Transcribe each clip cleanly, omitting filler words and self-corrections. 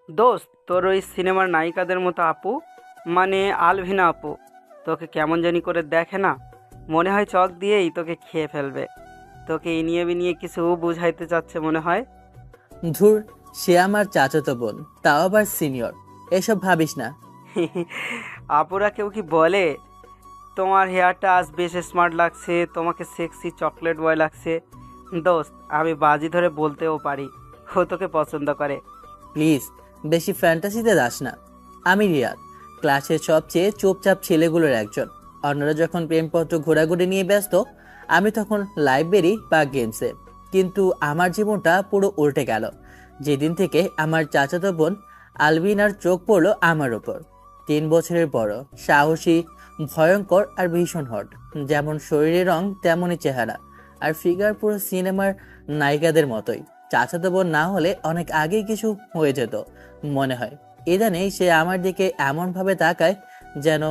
দোস্ত, তোর ওই সিনেমার নায়িকাদের মতো আপু, মানে আলভিনা আপু, তোকে কেমন জানি করে দেখে না, মনে হয় চক দিয়েই তোকে খেয়ে ফেলবে। তোকে ইনিয়ে বিনিয়ে কিছু বুঝাইতে চাচ্ছে মনে হয়। ধুর, সে আমার চাচাতো বোন, তাও আবার সিনিয়র। এসব ভাবিস না। আপুরা কেউ কি বলে তোমার হেয়ারটা আজ বেশ স্মার্ট লাগছে, তোমাকে সেক্সি চকলেট বয় লাগছে? দোস্ত, আমি বাজি ধরে বলতেও পারি ও তোকে পছন্দ করে। প্লিজ, বেশি ফ্যান্টাসিতে যাস না। আমি রিয়াদ, ক্লাসের সবচেয়ে চুপচাপ ছেলেগুলোর একজন। অন্যরা যখন প্রেমপত্র ঘোরাঘুরি নিয়ে ব্যস্ত, আমি তখন লাইব্রেরি বা গেমসে। কিন্তু আমার জীবনটা পুরো উল্টে গেল যেদিন থেকে আমার চাচাতো বোন আলবিনার চোখ পড়লো আমার উপর। 3 বছরের বড়, সাহসী, ভয়ঙ্কর আর ভীষণ হট। যেমন শরীরের রং তেমনই চেহারা, আর ফিগার পুরো সিনেমার নায়িকাদের মতোই। চাচাতো বোন না হলে অনেক আগেই কিছু হয়ে যেত মনে হয়। ইদানেই সে আমার দিকে এমন ভাবে তাকায় যেন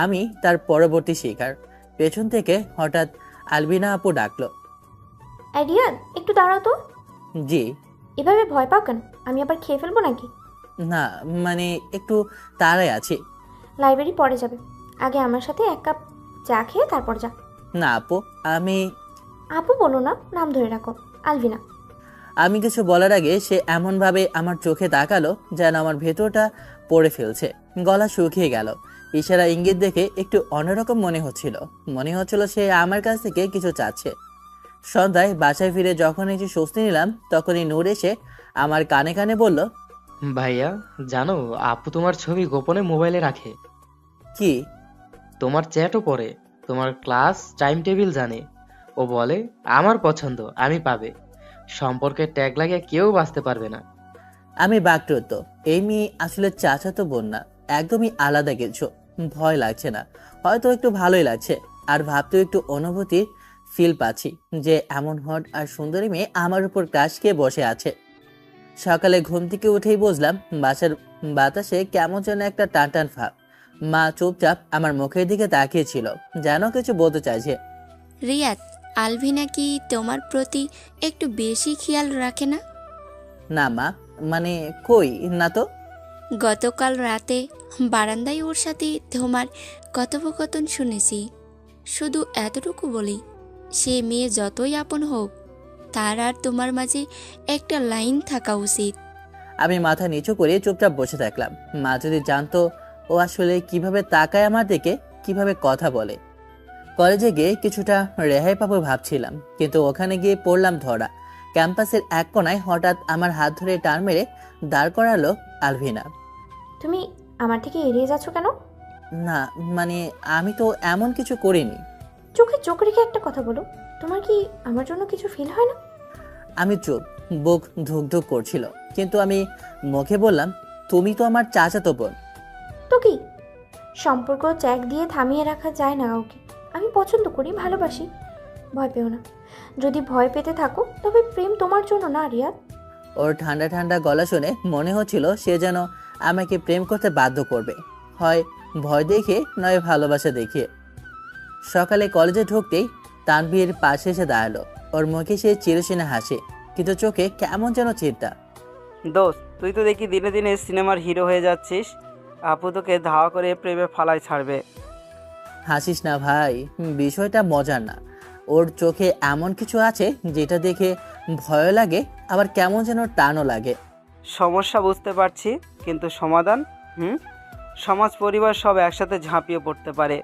আমি তার পরবর্তী শিকার। পেছন থেকে হঠাৎ আলবিনা আপু ডাকলো। আইডিয়ান, একটু দাঁড়াও তো। জি। এভাবে ভয় পাও কেন? আমি আবার খেয়ে ফেলবো নাকি? না, মানে একটু তাড়ায় আছি। লাইব্রেরি পরে যাবে, আগে আমার সাথে 1 কাপ চা খেয়ে তারপর যা। না আপু, আমি আপু বলো না, নাম ধরে রাখো। আলভিনা। আমি কিছু বলার আগে সে এমনভাবে আমার চোখে তাকালো যেন আমার ভেতরটা পড়ে ফেলছে। গলা শুকিয়ে গেল। ইশারা ইঙ্গিত দেখে একটু অন্যরকম মনে হচ্ছিল সে আমার কাছ থেকে কিছু চাচ্ছে। সন্ধ্যায় বাসায় ফিরে যখন একটু স্বস্তি নিলাম, তখনই নূর এসে আমার কানে কানে বলল। ভাইয়া, জানো আপু তোমার ছবি গোপনে মোবাইলে রাখে। কি? তোমার চ্যাটও পড়ে, তোমার ক্লাস টাইম টেবিল জানে। ও বলে আমার পছন্দ আমি পাবে, সম্পর্কের ট্যাগ লাগিয়ে কেউ বাঁচতে পারবে না। আমি বাকরুদ্ধ। এই মেয়ে আসলে চাচাতো বোন না, একদমই আলাদা কিছু। ভয় লাগছে না, হয়তো একটু ভালোই লাগছে। আর ভাবতেও একটু অনুভূতির ফিল পাচ্ছি যে এমন হট আর সুন্দরী মেয়ে আমার উপর ক্রাশ খেয়ে বসে আছে। সকালে ঘুম থেকে উঠেই বুঝলাম বাসার বাতাসে কেমন যেন একটা টান টান ভাব। মা চুপচাপ আমার মুখের দিকে তাকিয়েছিল, যেন কিছু বলতে চাইছে। রিয়াদ, আলভিনা কি তোমার প্রতি একটু বেশি খেয়াল রাখে না? না মা, মানে কই না তো। গতকাল রাতে বারান্দায় ওর সাথে তোমার কথোপকথন শুনেছি। শুধু এতটুকু বলি, সে মেয়ে যতই আপন হোক, তার আর তোমার মাঝে একটা লাইন থাকা উচিত। আমি মাথা নিচু করে চুপচাপ বসে থাকলাম। মা যদি জানতো ও আসলে কিভাবে তাকায় আমার দিকে, কিভাবে কথা বলে। কলেজে গিয়ে কিছুটা রেহাই পাবো ভাবছিলাম, কিন্তু ওখানে গিয়ে পড়লাম ধরা। ক্যাম্পাসের এক কোনায় হঠাৎ আমার হাত ধরে টান মেরে দাঁড় করালো আলভিনা। তুমি আমার থেকে এড়িয়ে যাচ্ছ কেন? না, মানে আমি তো এমন কিছু করিনি। চোখে চোখ রেখে একটা কথা বলো, তোমার কি আমার জন্য কিছু ফিল হয় না? আমি চুপ, বুক ধুক ধুক করছিল, কিন্তু আমি মুখে বললাম, তুমি তো আমার চাচাতো বোন। তো কি, সম্পর্ক চ্যাক দিয়ে থামিয়ে রাখা যায় না কাউকে। আমি পছন্দ করি, ভালোবাসি। ভয় পেও না। যদি ভয় পেতে থাকো তবে প্রেম তোমার জন্য না, রিয়াদ। ওর ঠান্ডা ঠান্ডা গলা শুনে মনে হচ্ছিল সে যেন আমাকে প্রেম করতে বাধ্য করবে, হয় ভয় দেখে নয় ভালোবাসা দেখিয়ে। সকালে কলেজে ঢুকতেই তানভীর পাশে এসে দাঁড়ালো। ওর মুখে সে চিরসেনা হাসি, কিন্তু চোখে কেমন যেন চিন্তা। দোস্ত, তুই তো দেখি দিনে দিনে সিনেমার হিরো হয়ে যাচ্ছিস। আপু তোকে ধাওয়া করে প্রেমে ফালায় ছাড়বে। হাসিস না ভাই, বিষয়টা মজার না। ওর চোখে এমন কিছু আছে যেটা দেখে ভয় লাগে, আবার কেমন যেন টানও লাগে। সমস্যা বুঝতে পারছি, কিন্তু সমাধান? হুম, সমাজ পরিবার সব একসাথে ঝাঁপিয়ে পড়তে পারে।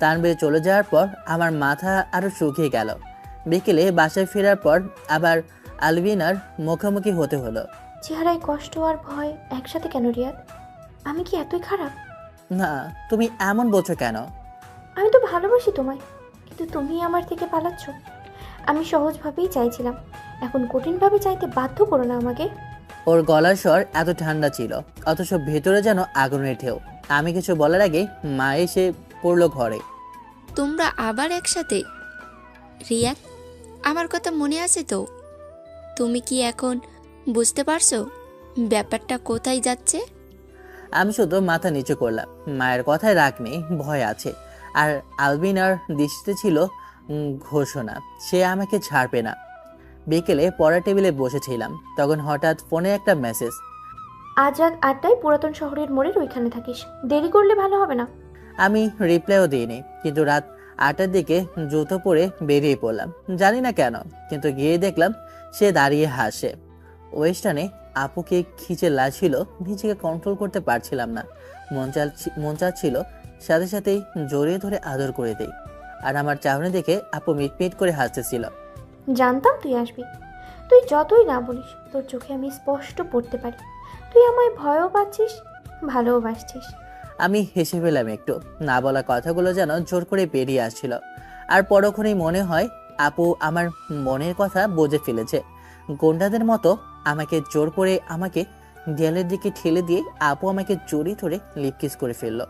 তানভীর চলে যাওয়ার পর আমার মাথা আরো শুকিয়ে গেল। বিকেলে বাসায় ফেরার পর আবার আলবিনার মুখোমুখি হতে হলো। চেহারায় কষ্ট আর ভয় একসাথে কেন, রিয়াদ? আমি কি এতই খারাপ? না, তুমি এমন বলছো কেন? আমি তো ভালোবাসি তোমায়, কিন্তু তুমি আমার থেকে পালাচ্ছ। আমি সহজভাবেই চাইছিলাম, এখন কঠিনভাবে চাইতে বাধ্য করো না আমাকে। ওর গলার স্বর এত ঠান্ডা ছিল, অথচ ভেতরে যেন আগুনের ঢেউ। আমি কিছু বলার আগে মা এসে পড়লো ঘরে। তোমরা আবার একসাথে? রিয়াদ, আমার কথা মনে আছে তো? তুমি কি এখন বুঝতে পারছো ব্যাপারটা কোথায় যাচ্ছে? আমি শুধু মাথা নিচু করলাম। মায়ের কথায় রাগ নেই, ভয় আছে। আর আলবিনার দৃষ্টিতে ছিল ঘোষণা, সে আমাকে ছাড়বে না। বিকেলে পড়া টেবিলে বসেছিলাম, তখন হঠাৎ ফোনে একটা মেসেজ। আজ রাত 8টায় পুরাতন শহরের মোড়ের ওইখানে থাকিস। দেরি করলে ভালো হবে না। আমি রিপ্লাইও দিইনি, কিন্তু রাত 8টার দিকে জুতো পরে বেরিয়ে পড়লাম। জানি না কেন, কিন্তু গিয়ে দেখলাম সে দাঁড়িয়ে হাসে। ওয়েস্টার্নে আপুকে খিচে লাগছিল, নিজেকে কন্ট্রোল করতে পারছিলাম না। মন চাচ্ছিল সাথে সাথেই জড়িয়ে ধরে আদর করে দেই। আর আমার চাহনি দেখে আপু মিটমিট করে হাসতেছিল। জানতাম তুই আসবি। তুই যতই না বলিস, তোর চোখে আমি স্পষ্ট পড়তে পারি। তুই আমায় ভয়ও পাচ্ছিস, ভালোও বাসছিস। আমি হেসে ফেলাম একটু। না বলা কথাগুলো যেন জোর করে বেরিয়ে আসছিল। আর পরক্ষণেই মনে হয় আপু আমার মনের কথা বুঝে ফেলেছে। গুন্ডাদের মতো আমাকে জোর করে আমাকে দেয়ালের দিকে ঠেলে দিয়ে আপু আমাকে জড়িয়ে ধরে লিপকিস করে ফেললো।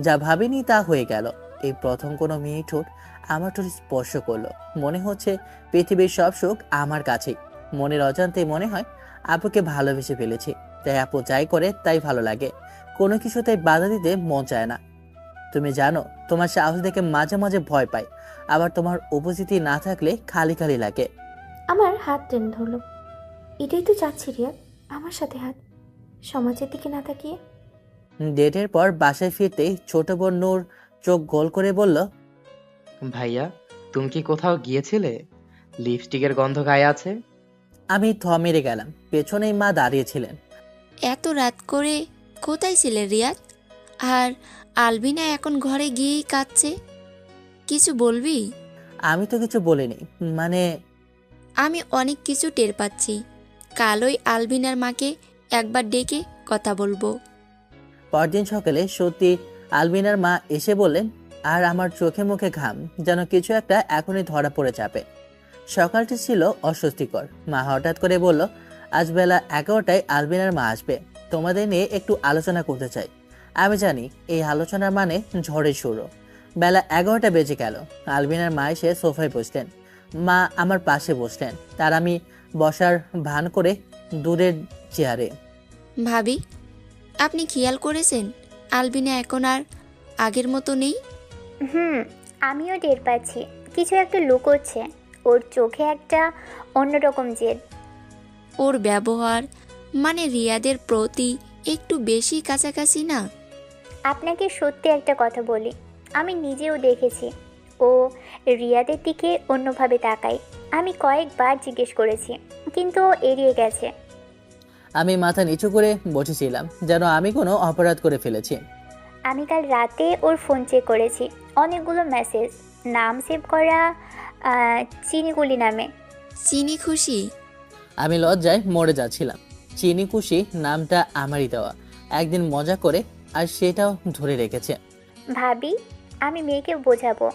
যা ভাবিনি তা হয়ে গেল। এই প্রথম কোনো মেয়ে ঠোঁট আমার ঠোঁট স্পর্শ করলো। মনে হচ্ছে পৃথিবীর সব সুখ আমার কাছেই। মনের অজান্তে মনে হয় আপুকে ভালোবেসে ফেলেছি, তাই আপু যাই করে তাই ভালো লাগে। কোনো কিছুতে বাধা দিতে মন চায় না। তুমি জানো, তোমার সাহস দেখে মাঝে মাঝে ভয় পাই, আবার তোমার উপস্থিতি না থাকলে খালি খালি লাগে। আমার হাত টেনে ধরলো। এটাই তো চাচ্ছি রিয়াদ, আমার সাথে হাত, সমাজের দিকে না তাকিয়ে। ডেটের পর বাসায় ফিরতেই ছোট বোন নূর চোখ গোল করে বলল, ভাইয়া, তুমি কি কোথাও গিয়েছিলে? লিপস্টিকের গন্ধ গায়ে আছে। আমি থ মেরে গেলাম। পেছনেই মা দাঁড়িয়েছিলেন। এত রাত করে কোথায় ছিলে রিয়াদ? আর আলবিনা এখন ঘরে গিয়েই কাঁদছে। কিছু বলবি? আমি তো কিছু বলিনি, মানে আমি অনেক কিছু টের পাচ্ছি। কাল ওই আলবিনার মাকে একবার ডেকে কথা বলবো। পরদিন সকালে সত্যি আলবিনার মা এসে বললেন, আর আমার চোখে মুখে ঘাম, যেন কিছু একটা এখনই ধরা পড়ে যাবে। সকালটি ছিল অস্বস্তিকর। মা হঠাৎ করে বলল, আজ বেলা 11টায় আলবিনার মা আসবে, তোমাদের নিয়ে একটু আলোচনা করতে চাই। আমি জানি এই আলোচনার মানে ঝড়ের শুরু। বেলা 11টা বেজে গেল। আলবিনার মা এসে সোফায় বসলেন। মা আমার পাশে বসলেন, তার আমি বসার ভান করে দূরের চেয়ারে। ভাবি, আপনি খেয়াল করেছেন আলবিনা এখন আর আগের মতো নেই? আমিও টের পাচ্ছি কিছু একটা লুকোচ্ছে। ওর চোখে একটা অন্যরকম জেদ। ওর ব্যবহার মানে রিয়াদের প্রতি একটু বেশি কাছাকাছি না? আপনাকে সত্যি একটা কথা বলি, আমি নিজেও দেখেছি ও রিয়াদের দিকে অন্যভাবে তাকায়। আমি কয়েকবার জিজ্ঞেস করেছি, কিন্তু ও এড়িয়ে গেছে। আমি মাথা নিচু করে বসেছিলাম, যেন আমি কোনো অপরাধ করে ফেলেছি। আমি কাল রাতে ওর ফোন চেক করেছি, অনেকগুলো মেসেজ, নাম সেভ করা চিনিগুলি নামে। চিনি খুশি? আমি লজ্জায় মরে যাচ্ছিলাম। চিনি খুশি নামটা আমারই দেওয়া, একদিন মজা করে, আর সেটাও ধরে রেখেছে। ভাবি, আমি মেয়েকে বোঝাবো,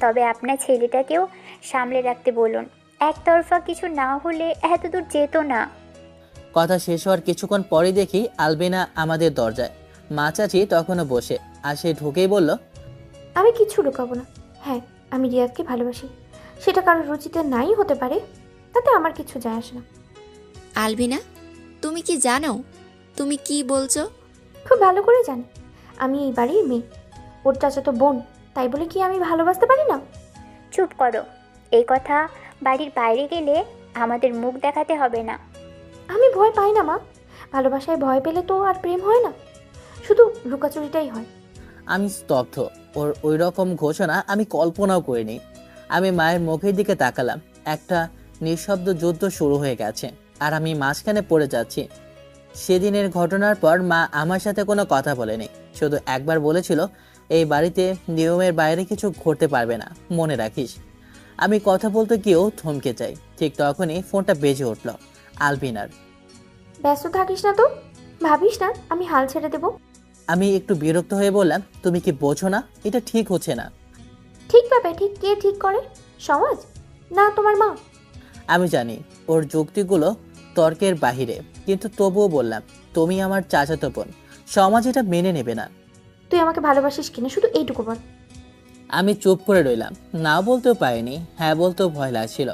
তবে আপনার ছেলেটাকেও সামলে রাখতে বলুন। একতরফা কিছু না হলে এত দূর যেত না। কথা শেষ হওয়ার কিছুক্ষণ পরে দেখি আলবিনা আমাদের দরজায়। মা চাচি তখনও বসে, আর সে ঢুকেই বলল, আমি কিচ্ছু লুকাবো না। হ্যাঁ, আমি রিয়াদকে ভালোবাসি। সেটা কারোর রুচিতে নাই হতে পারে, তাতে আমার কিছু যায় আসে না। আলবিনা, তুমি কি জানো তুমি কি বলছো? খুব ভালো করে জানি। আমি এই বাড়ির মেয়ে, ওর চাচাতো বোন, তাই বলে কি আমি ভালোবাসতে পারি না? চুপ করো। এই কথা বাড়ির বাইরে গেলে আমাদের মুখ দেখাতে হবে না। আমি ভয় পাই না মা। ভালোবাসায় ভয় পেলে তো আর প্রেম হয় না, শুধু লুকাচুরিটাই হয়। আমি স্তব্ধ। ওর ওই রকম ঘোষণা আমি কল্পনাও করিনি। আমি মায়ের মুখের দিকে তাকালাম। একটা নিঃশব্দ যুদ্ধ শুরু হয়ে গেছে, আর আমি মাঝখানে পড়ে যাচ্ছি। সেদিনের ঘটনার পর মা আমার সাথে কোনো কথা বলেনি, শুধু একবার বলেছিল, এই বাড়িতে নিয়মের বাইরে কিছু ঘটতে পারবে না, মনে রাখিস। আমি কথা বলতে গিয়েও থমকে যাই। ঠিক তখনই ফোনটা বেজে উঠল। আলবিনার। ব্যস্ত থাকিস না তো, ভাবিস না আমি হাল ছেড়ে দেব। আমি একটু বিরক্ত হয়ে বললাম, তুমি কি বোঝো না, এটা ঠিক হচ্ছে না। ঠিক পাবে, ঠিক কে ঠিক করে? সমাজ না তোমার মা? আমি জানি ওর যুক্তিগুলো তর্কের বাহিরে, কিন্তু তবুও বললাম, তুমি আমার চাচাতো বোন, সমাজ এটা মেনে নেবে না। তুই আমাকে ভালোবাসিস কিনা শুধু এইটুকু বল। আমি চুপ করে রইলাম। না বলতেও পারিনি, হ্যাঁ বলতেও ভয় লাগছিল।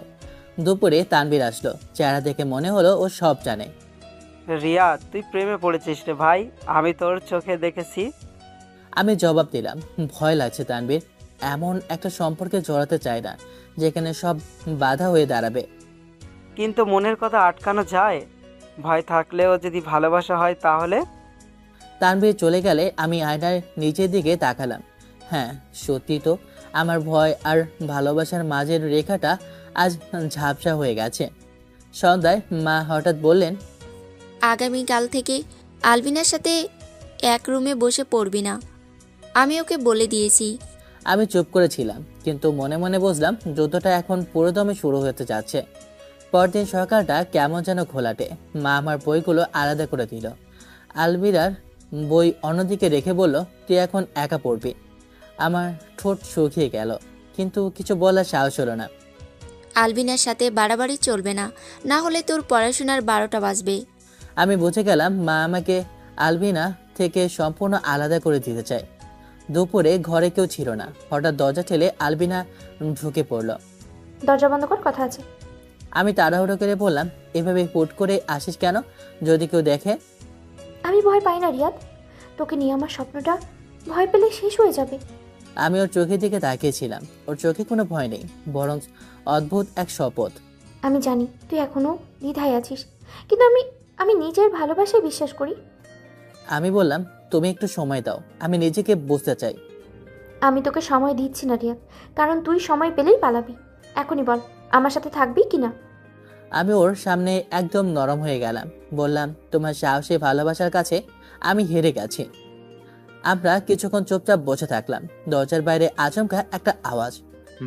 দুপুরে তানবীর আসলো। চেহারা দেখে মনে হলো ও সব জানে। রিয়া, তুই প্রেমে পড়েছিস রে ভাই, আমি তোর চোখে দেখেছি। আমি জবাব দিলাম, ভয় লাগছে তানবীর। এমন একটা সম্পর্কে জড়াতে চাই না যেখানে সব বাধা হয়ে দাঁড়াবে। কিন্তু মনের কথা আটকানো যায়? ভয় থাকলেও যদি ভালোবাসা হয় তাহলে? তানভীর চলে গেলে আমি আয়নার নিচের দিকে তাকালাম। হ্যাঁ, সত্যি তো, আমার ভয় আর ভালোবাসার মাঝের রেখাটা আজ ঝাপসা হয়ে গেছে। সন্ধ্যায় মা হঠাৎ বললেন, আগামীকাল থেকে আলবিনার সাথে এক রুমে বসে পড়বি না, আমি ওকে বলে দিয়েছি। আমি চুপ করেছিলাম, কিন্তু মনে মনে বুঝলাম যুদ্ধটা এখন পুরোদমে শুরু হতে যাচ্ছে। পরদিন সকালটা কেমন যেন ঘোলাটে। মা আমার বইগুলো আলাদা করে দিল, আলমিরার বই অন্যদিকে রেখে বলল, তুই এখন একা পড়বি। আমার ঠোঁট শুকিয়ে গেল, কিন্তু কিছু বলার সাহস হলো না। আলবিনার সাথে বাড়াবাড়ি চলবে না, না হলে তোর পড়াশোনার 12টা বাজবে। আমি বুঝে গেলাম মা আমাকে আলবিনা থেকে সম্পূর্ণ আলাদা করে দিতে চায়। দুপুরে ঘরে কেউ ছিল না, হঠাৎ দরজা ঠেলে আলবিনা ঢুকে পড়ল। দরজা বন্ধ কর, কথা আছে। আমি তাড়াহুড়ো করে বললাম, এভাবে হুট করে আসিস কেন? যদি কেউ দেখে? আমি ভয় পাই না রিয়াদ, তোকে নিয়ে আমার স্বপ্নটা ভয় পেলে শেষ হয়ে যাবে। আমি ওর চোখের দিকে তাকিয়েছিলাম। ওর চোখে কোনো ভয় নেই, বরং অদ্ভুত এক শপথ। আমি জানি তুই এখনো দ্বিধায় আছিস, কিন্তু আমি নিজের ভালোবাসায় বিশ্বাস করি। আমি বললাম, তুমি একটু সময় দাও, আমি নিজেকে বুঝতে চাই। আমি তোকে সময় দিচ্ছি না রিয়াদ, কারণ তুই সময় পেলেই পালাবি। এখনই বল, আমার সাথে থাকবি কি না? আমি ওর সামনে একদম নরম হয়ে গেলাম, বললাম, তোমার সাহসী ভালোবাসার কাছে আমি হেরে গেছি। আমরা কিছুক্ষণ চুপচাপ বসে থাকলাম। দরজার বাইরে আচমকা একটা আওয়াজ।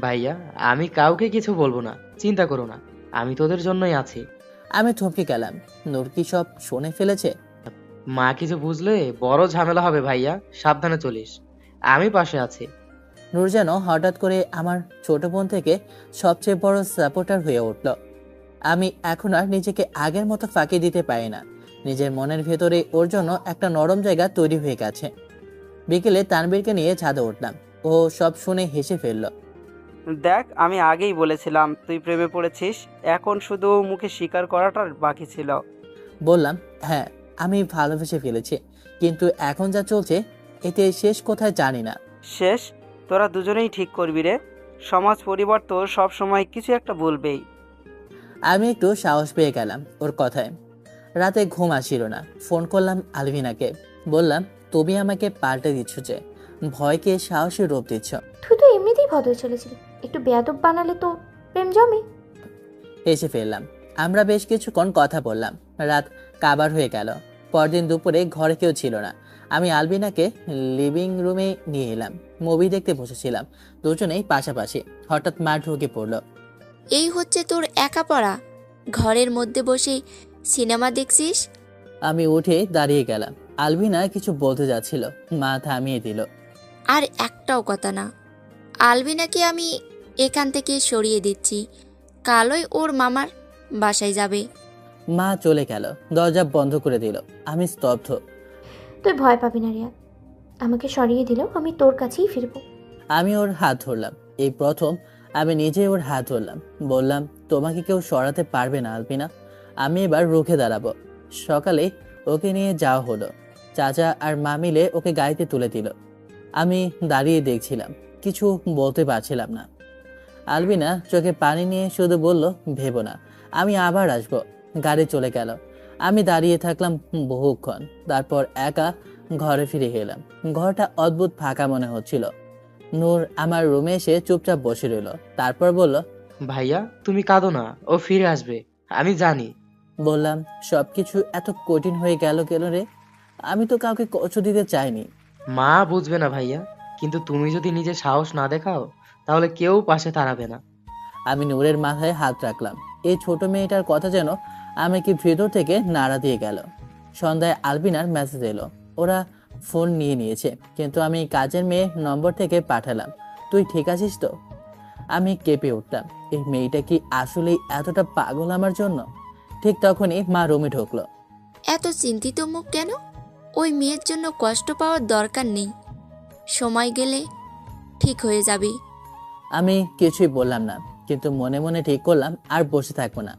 ভাইয়া, আমি কাউকে কিছু বলবো না, চিন্তা করো না, আমি তোদের জন্যই আছি। আমি থমকে গেলাম। নূর কি সব শুনে ফেলেছে? মা কিছু বুঝলে বড় ঝামেলা হবে ভাইয়া, সাবধানে চলিস, আমি পাশে আছি। নূর যেন হঠাৎ করে আমার ছোট বোন থেকে সবচেয়ে বড় সাপোর্টার হয়ে উঠল। আমি এখন আর নিজেকে আগের মতো ফাঁকি দিতে পারি না। নিজের মনের ভেতরে ওর জন্য একটা নরম জায়গা তৈরি হয়ে গেছে। বিকেলে তানবীরকে নিয়ে ছাদে উঠলাম। ও সব শুনে হেসে ফেলল। দেখ, আমি আগেই বলেছিলাম তুই প্রেমে পড়েছিস, এখন শুধু মুখে স্বীকার করাটা বাকি ছিল। বললাম, হ্যাঁ, আমি ভালোবেসে ফেলেছি, কিন্তু এখন যা চলছে এতে শেষ কোথায় জানি না। শেষ তোরা দুজনেই ঠিক করবি রে, সমাজ পরিবার তো সব সময় কিছু একটা বলবেই। আমি একটু সাহস পেয়ে গেলাম ওর কথায়। রাতে ঘুম আসিল না। ফোন করলাম আলভিনাকে। বললাম, তুমি আমাকে পাল্টে দিচ্ছ, যে ভয়কে সাহসী রূপ দিচ্ছ। তুই তো এমনিতেই ভদ্র ছেলেছিলি, একটু বেয়াদব বানালে তো প্রেম জমে। হেসে ফেললাম। আমরা বেশ কিছুক্ষণ কথা বললাম। রাত কাবার হয়ে গেল। পরদিন দুপুরে ঘরে কেউ ছিল না। আমি আলবিনাকে লিভিং রুমে নিয়ে এলাম। মুভি দেখতে বসেছিলাম দুজনেই পাশাপাশি। হঠাৎ মা ঢুকে পড়লো। এই হচ্ছে তোর একা পড়া, ঘরের মধ্যে বসে সিনেমা দেখছিস? আমি উঠে দাঁড়িয়ে গেলাম। আলবিনা কিছু বলতে যাচ্ছিল, মা থামিয়ে দিল। আর একটাও কথা না, আলবিনাকে আমি এখান থেকে সরিয়ে দিচ্ছি, কালই ওর মামার বাসায় যাবে। মা চলে গেল, দরজা বন্ধ করে দিল। আমি স্তব্ধ। তুই ভয় পাবি না রিয়াদ, আমাকে সরিয়ে দিলেও আমি তোর কাছেই ফিরবো। আমি ওর হাত ধরলাম। এই প্রথম আমি নিজে ওর হাত ধরলাম। বললাম, তোমাকে কেউ সরাতে পারবে না আলবিনা, আমি এবার রুখে দাঁড়াবো। সকালে ওকে নিয়ে যাওয়া হলো। চাচা আর মা মিলে ওকে গাড়িতে তুলে দিল। আমি দাঁড়িয়ে দেখছিলাম, কিছু বলতে পারছিলাম না। আলবিনা চোখে পানি নিয়ে শুধু বলল, ভেবো না, আমি আবার আসবো। গাড়ি চলে গেল। আমি দাঁড়িয়ে থাকলাম বহুক্ষণ। তারপর একা ঘরে ফিরে গেলাম। ঘরটা অদ্ভুত ফাঁকা মনে হচ্ছিল। নূর আমার রুমে এসে চুপচাপ বসে রইল। তারপর বলল, ভাইয়া, তুমি কাঁদো না, ও ফিরে আসবে, আমি জানি। বললাম, সবকিছু এত কঠিন হয়ে গেল কেন রে? আমি তো কাউকে কষ্ট দিতে চাইনি। মা বুঝবে না ভাইয়া, কিন্তু তুমি যদি নিজে সাহস না দেখাও তাহলে কেউ পাশে দাঁড়াবে না। আমি নূরের মাথায় হাত রাখলাম। এই ছোট মেয়েটার কথা যেন আমাকে ভেতর থেকে নাড়া দিয়ে গেল। সন্ধ্যায় আলবিনার মেসেজ এলো। ওরা ফোন নিয়ে নিয়েছে, কিন্তু আমি কাজের মেয়ে নম্বর থেকে পাঠালাম, তুই ঠিক আছিস তো? আমি কেঁপে উঠলাম। এই মেয়েটা কি আসলেই এতটা পাগল আমার জন্য? ঠিক তখনই মা রুমে ঢুকলো। এত চিন্তিত মুখ কেন? ওই মেয়ের জন্য কষ্ট পাওয়ার দরকার নেই, সময় গেলে ঠিক হয়ে যাবে। আমি কিছুই বললাম না, কিন্তু মনে মনে ঠিক করলাম আর বসে থাকবো না।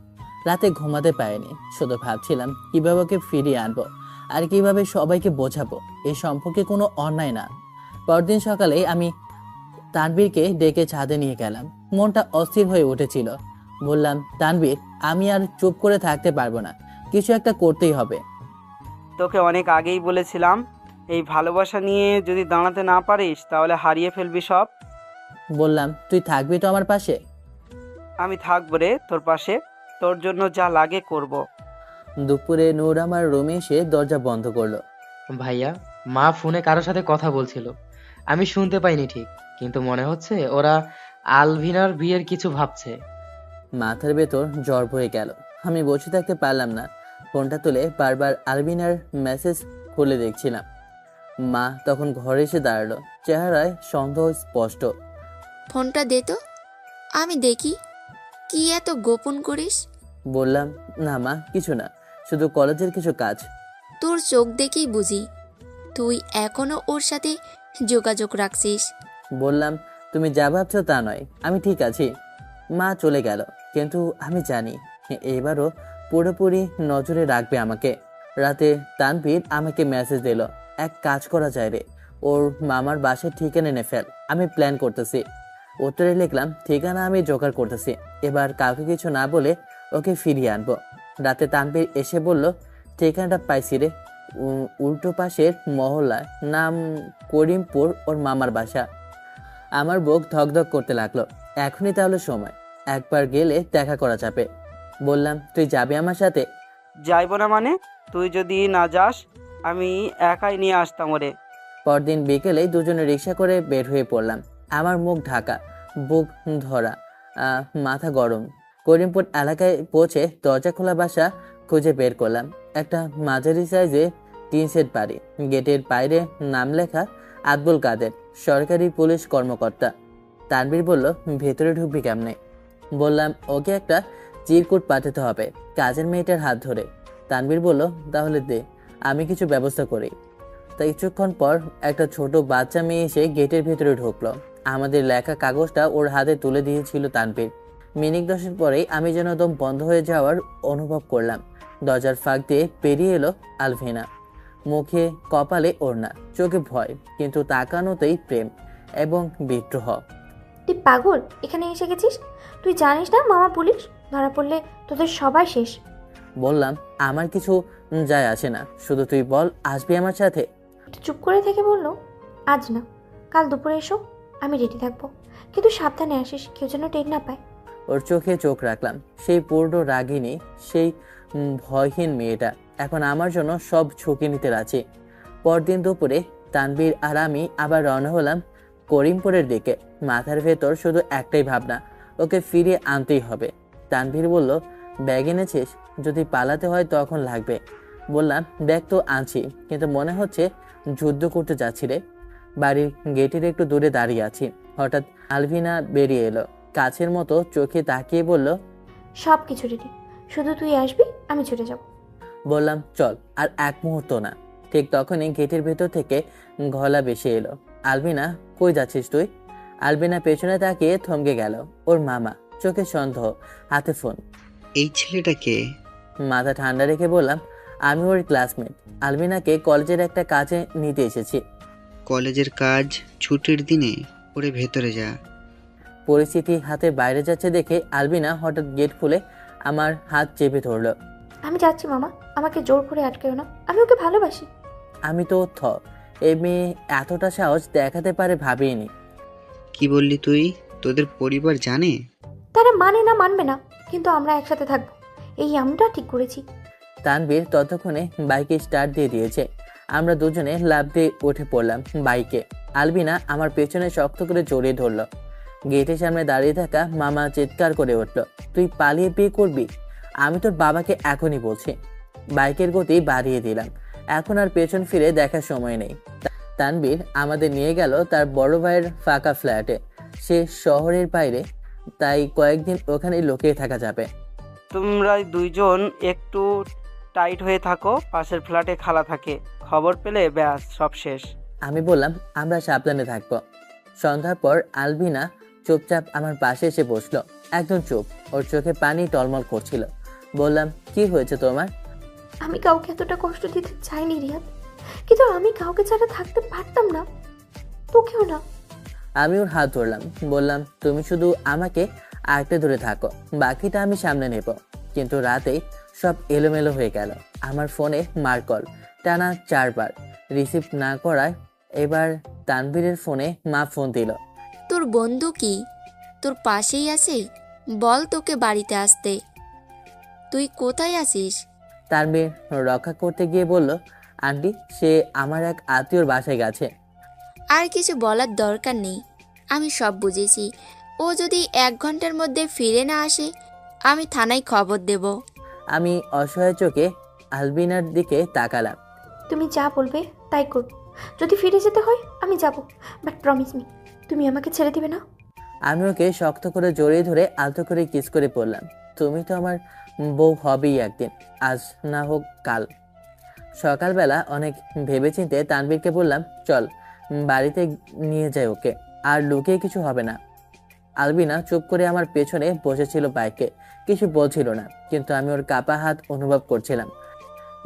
রাতে ঘুমাতে পারিনি, শুধু ভাবছিলাম কিভাবে ওকে ফিরিয়ে আনবো আর কিভাবে সবাইকে বোঝাবো এই সম্পর্কে কোনো অন্যায় না। পরদিন সকালে আমি তানবীরকে ডেকে ছাদে নিয়ে গেলাম। মনটা অস্থির হয়ে উঠেছিল। বললাম, তানবীর, আমি আর চুপ করে থাকতে পারবো না, কিছু একটা করতেই হবে। তোকে অনেক আগেই বলেছিলাম, এই ভালোবাসা নিয়ে যদি দাঁড়াতে না পারিস তাহলে হারিয়ে ফেলবি সব। বললাম, তুই থাকবি তো আমার পাশে? আমি থাকবো রে তোর পাশে, তোর জন্য যা লাগে করব। দুপুরে নূর আমার রুমে এসে দরজা বন্ধ করলো। ভাইয়া, মা ফোনে কারোর সাথে কথা বলছিল, আমি শুনতে পাইনি ঠিক, কিন্তু মনে হচ্ছে ওরা আলভিনার বিয়ের কিছু ভাবছে। মাথার ভেতর জ্বর বয়ে গেল। আমি বসে থাকতে পারলাম না। ফোনটা তুলে বারবার আলবিনার মেসেজ খুলে দেখছিলাম। মা তখন ঘরে এসে দাঁড়ালো, চেহারায় সন্দেহ স্পষ্ট। ফোনটা দে তো, আমি দেখি কি এত গোপন করিস। বললাম, না মা, কিছু না, শুধু কলেজের কিছু কাজ। তোর চোখ দেখেই বুঝি তুই এখনো ওর সাথে যোগাযোগ রাখছিস। বললাম, তুমি যা ভাবছো তা নয়, আমি ঠিক আছি। মা চলে গেল, কিন্তু আমি জানি এবারও পুরোপুরি নজরে রাখবে আমাকে। রাতে তানভীর আমাকে মেসেজ দিল, এক কাজ করা যায় রে, ওর মামার বাসায় ঠিকানা এনে ফেল, আমি প্ল্যান করতেছি। উত্তরে লিখলাম, ঠিকানা আমি জোগাড় করতেছি, এবার কাউকে কিছু না বলে ওকে ফিরিয়ে আনবো। রাতে তানভীর এসে বলল, ঠিকানাটা পাইছি রে, উল্টো পাশের মহল্লায়, নাম করিমপুর, ওর মামার বাসা। আমার বুক ধকধক করতে লাগলো। এখনই তাহলে সময়, একবার গেলে দেখা করা যাবে। বললাম, তুই যাবি আমার সাথে? যাইব না মানে? তুই যদি না যাস আমি একাই নিয়ে আসতাম ওরে। পরদিন বিকেলে দুজনে রিক্সা করে বের হয়ে পড়লাম। আমার মুখ ঢাকা, বুক ধরা, মাথা গরম। করিমপুর এলাকায় পৌঁছে দরজা খোলা বাসা খুঁজে বের করলাম। একটা মাঝারি সাইজে টিন সেট বাড়ি, গেটের বাইরে নাম লেখা আব্দুল কাদের, সরকারি পুলিশ কর্মকর্তা। তানভীর বলল, ভেতরে ঢুকবি কেমনে? বললাম, ওকে একটা চিরকুট পাঠাতে হবে, কাজের মেয়েটার হাত ধরে। তানভীর বলল, তাহলে দে, আমি কিছু ব্যবস্থা করি। তাই কিছুক্ষণ পর একটা ছোট বাচ্চা মেয়ে এসে গেটের ভেতরে ঢুকলো। আমাদের লেখা কাগজটা ওর হাতে তুলে দিয়েছিল তানভীর। মিনিট 10 পরেই আমি যেন দম বন্ধ হয়ে যাওয়ার অনুভব করলাম। দরজার ফাঁক দিয়ে পেরিয়ে এলো আলভিনা, মুখে কপালে ওড়না, চোখে ভয়, কিন্তু তাকানোতেই প্রেম এবং বিদ্রোহ। তুই পাগল, এখানে এসে গেছিস? তুই জানিস না মামা পুলিশ, ধরা পড়লে তোদের সবাই শেষ। বললাম, আমার কিছু যায় আসে না, শুধু তুই বল, আসবি আমার সাথে? একটু চুপ করে থেকে বলল, আজ না, কাল দুপুরে এসো, আমি রেডি থাকবো, কিন্তু সাবধানে আসিস, কেউ যেন টের না পায়। ওর চোখে চোখ রাখলাম। সেই পূর্ণ রাগিনী, সেই ভয়হীন মেয়েটা এখন আমার জন্য সব ঝুঁকি নিতে রাজি। পরদিন দুপুরে তানভীর আর আমি আবার রওনা হলাম করিমপুরের দিকে। মাথার ভেতর শুধু একটাই ভাবনা, ওকে ফিরিয়ে আনতেই হবে। তানভীর বলল, ব্যাগ এনেছিস? যদি পালাতে হয় তখন লাগবে। বললাম, ব্যাগ তো আনছি, কিন্তু মনে হচ্ছে যুদ্ধ করতে যাচ্ছি রে। বাড়ির গেটের একটু দূরে দাঁড়িয়ে আছি, হঠাৎ আলভিনা বেরিয়ে এলো। কাছের মতো চোখে তাকিয়ে বলল, সব কিছু রেডি, শুধু তুই আসবি, আমি ছুটে যাব। বললাম, চল, আর এক মুহূর্ত না। ঠিক তখনই গেটের ভেতর থেকে গলা ভেসে এলো, আলবিনা, কই যাচ্ছিস তুই? আলবিনা পেছনে তাকিয়ে থমকে গেল। ওর মামা, চোখে সন্দেহ, হাতে ফোন। এই ছেলেটা কে? মাথা ঠান্ডা রেখে বললাম, আমি ওর ক্লাসমেট, আলবিনাকে কলেজের একটা কাজে নিতে এসেছি। কলেজের কাজ ছুটির দিনে? ওরে ভেতরে যা। পরিস্থিতি হাতের বাইরে যাচ্ছে দেখে আলবিনা হঠাৎ গেট খুলে আমার হাত চেপে ধরলো। আমি যাচ্ছি মামা, আমাকে জোর করে আটকেও না, আমি ওকে ভালোবাসি। আমি তো এই মেয়ে এতটা সাহস দেখাতে পারে ভাবিনি। কি বললি তুই? তোদের পরিবার জানে? তারা মানে না মানবে না, কিন্তু আমরা একসাথে থাকবো, এই আমরা ঠিক করেছি। তানভীর ততক্ষণে বাইকে স্টার্ট দিয়ে দিয়েছে। আমরা দুজনে লাফ দিয়ে উঠে পড়লাম বাইকে। আলবিনা আমার পেছনে শক্ত করে জড়িয়ে ধরলো। গেটের সামনে দাঁড়িয়ে থাকা মামা চিৎকার করে উঠল, তুই পালিয়ে বিয়ে করবি? আমি তোর বাবাকে এখনই বলছি। বাইকের গতি বাড়িয়ে দিলাম, এখন আর পেছন ফিরে দেখার সময় নেই। তানভীর আমাদের নিয়ে গেল তার বড় ভাইয়ের ফাঁকা ফ্ল্যাটে। সে শহরের বাইরে, তাই কয়েকদিন ওখানেই লুকিয়ে থাকা যাবে। তোমরা দুইজন একটু টাইট হয়ে থাকো, পাশের ফ্ল্যাটে খালা থাকে, খবর পেলে ব্যাস সব শেষ। আমি বললাম, আমরা সাবধানে থাকবো। সন্ধ্যার পর আলবিনা চুপচাপ আমার পাশে এসে বসলো, একদম চুপ, ওর চোখে পানি টলমল করছিল। বললাম, কি হয়েছে তোমার? আমি কাউকে এতটা কষ্ট দিতে চাইনি রিয়াদ, কিন্তু আমি কাউকে ছাড়া থাকতে পারতাম না, তোকেও না। আমি ওর হাত ধরলাম, বললাম, তুমি শুধু আমাকে আঁকড়ে ধরে থাকো, বাকিটা আমি সামনে নেব। কিন্তু রাতেই সব এলোমেলো হয়ে গেল। আমার ফোনে মার কল টানা 4বার রিসিভ না করায় এবার তানভীরের ফোনে মা ফোন দিল। তোর বন্ধু কি তোর পাশেই আছে? বল তোকে বাড়িতে আসতে। তুই কোথায় আছিস? তানভীর রক্ষা করতে গিয়ে বলল, আন্টি সে আমার এক আত্মীয়র বাসায় গেছে। আর কিছু বলার দরকার নেই, আমি সব বুঝেছি। ও যদি 1 ঘন্টার মধ্যে ফিরে না আসে, আমি থানায় খবর দেব। আমি অসহায় চোখে আলবিনার দিকে তাকালাম। তুমি যা বলবে তাই করব। যদি ফিরে যেতে হয় আমি যাব, বাট প্রমিস মি, তুমি আমাকে ছেড়ে দিবে না। আমি ওকে শক্ত করে জড়িয়ে ধরে আলতো করে কিস করে পড়লাম। তুমি তো আমার বউ হবেই একদিন, আজ না হোক কাল। সকালবেলা অনেক ভেবেচিন্তে তানভীরকে বললাম, চল বাড়িতে নিয়ে যাই ওকে, আর লুকিয়ে কিছু হবে না। আলবিনা চুপ করে আমার পেছনে বসেছিল বাইকে, কিছু বলছিল না, কিন্তু আমি ওর কাপা হাত অনুভব করছিলাম।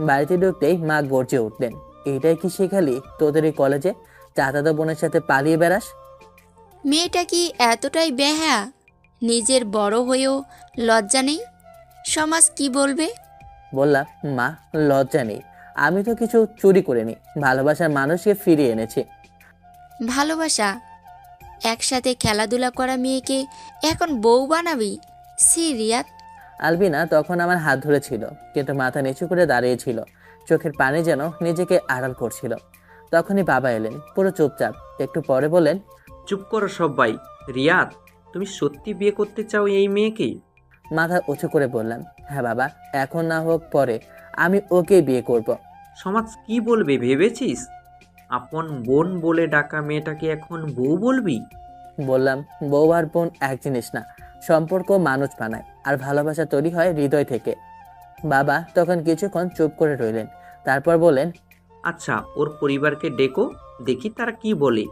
বাড়িতে ঢুকতেই মা গর্জে উঠলেন, এটাই কি শেখালি তোদের এই কলেজে চাচাতো বোনের সাথে পালিয়ে বেড়াস? মেয়েটা কি এতটাই বেহায়া? নিজের বড় হয়েও লজ্জা নেই? সমাজ কি বলবে? বললাম, মা লজ্জা নেই, আমি তো কিছু চুরি করিনি, ভালোবাসার মানুষকে ফিরিয়ে এনেছি। ভালোবাসা? একসাথে খেলাধুলা করা মেয়েকে এখন বউ বানাবি? সি রিয়াদ। আলবিনা তখন আমার হাত ধরেছিল, কিন্তু মাথা নিচু করে দাঁড়িয়েছিল, চোখের পানি যেন নিজেকে আড়াল করছিল। তখনই বাবা এলেন, পুরো চুপচাপ। একটু পরে বললেন, চুপ করো সবাই। রিয়াদ, তুমি সত্যি বিয়ে করতে চাও এই মেয়েকে? মাথা উঁচু করে বললাম, হ্যাঁ বাবা, এখন না হোক পরে, আমি ওকেই বিয়ে করব। সমাজ কি বলবে ভেবেছিস? আপন বোন বলে ডাকা মেয়েটাকে এখন বউ বলবি? বললাম, বউ আর বোন এক জিনিস না, সম্পর্ক মানুষ বানায়, আর ভালোবাসা তৈরি হয় হৃদয় থেকে। বাবা তখন কিছুক্ষণ চুপ করে রইলেন, তারপর বললেন, আচ্ছা, ওর পরিবারকে ডেকো, দেখি তারা কি বলে।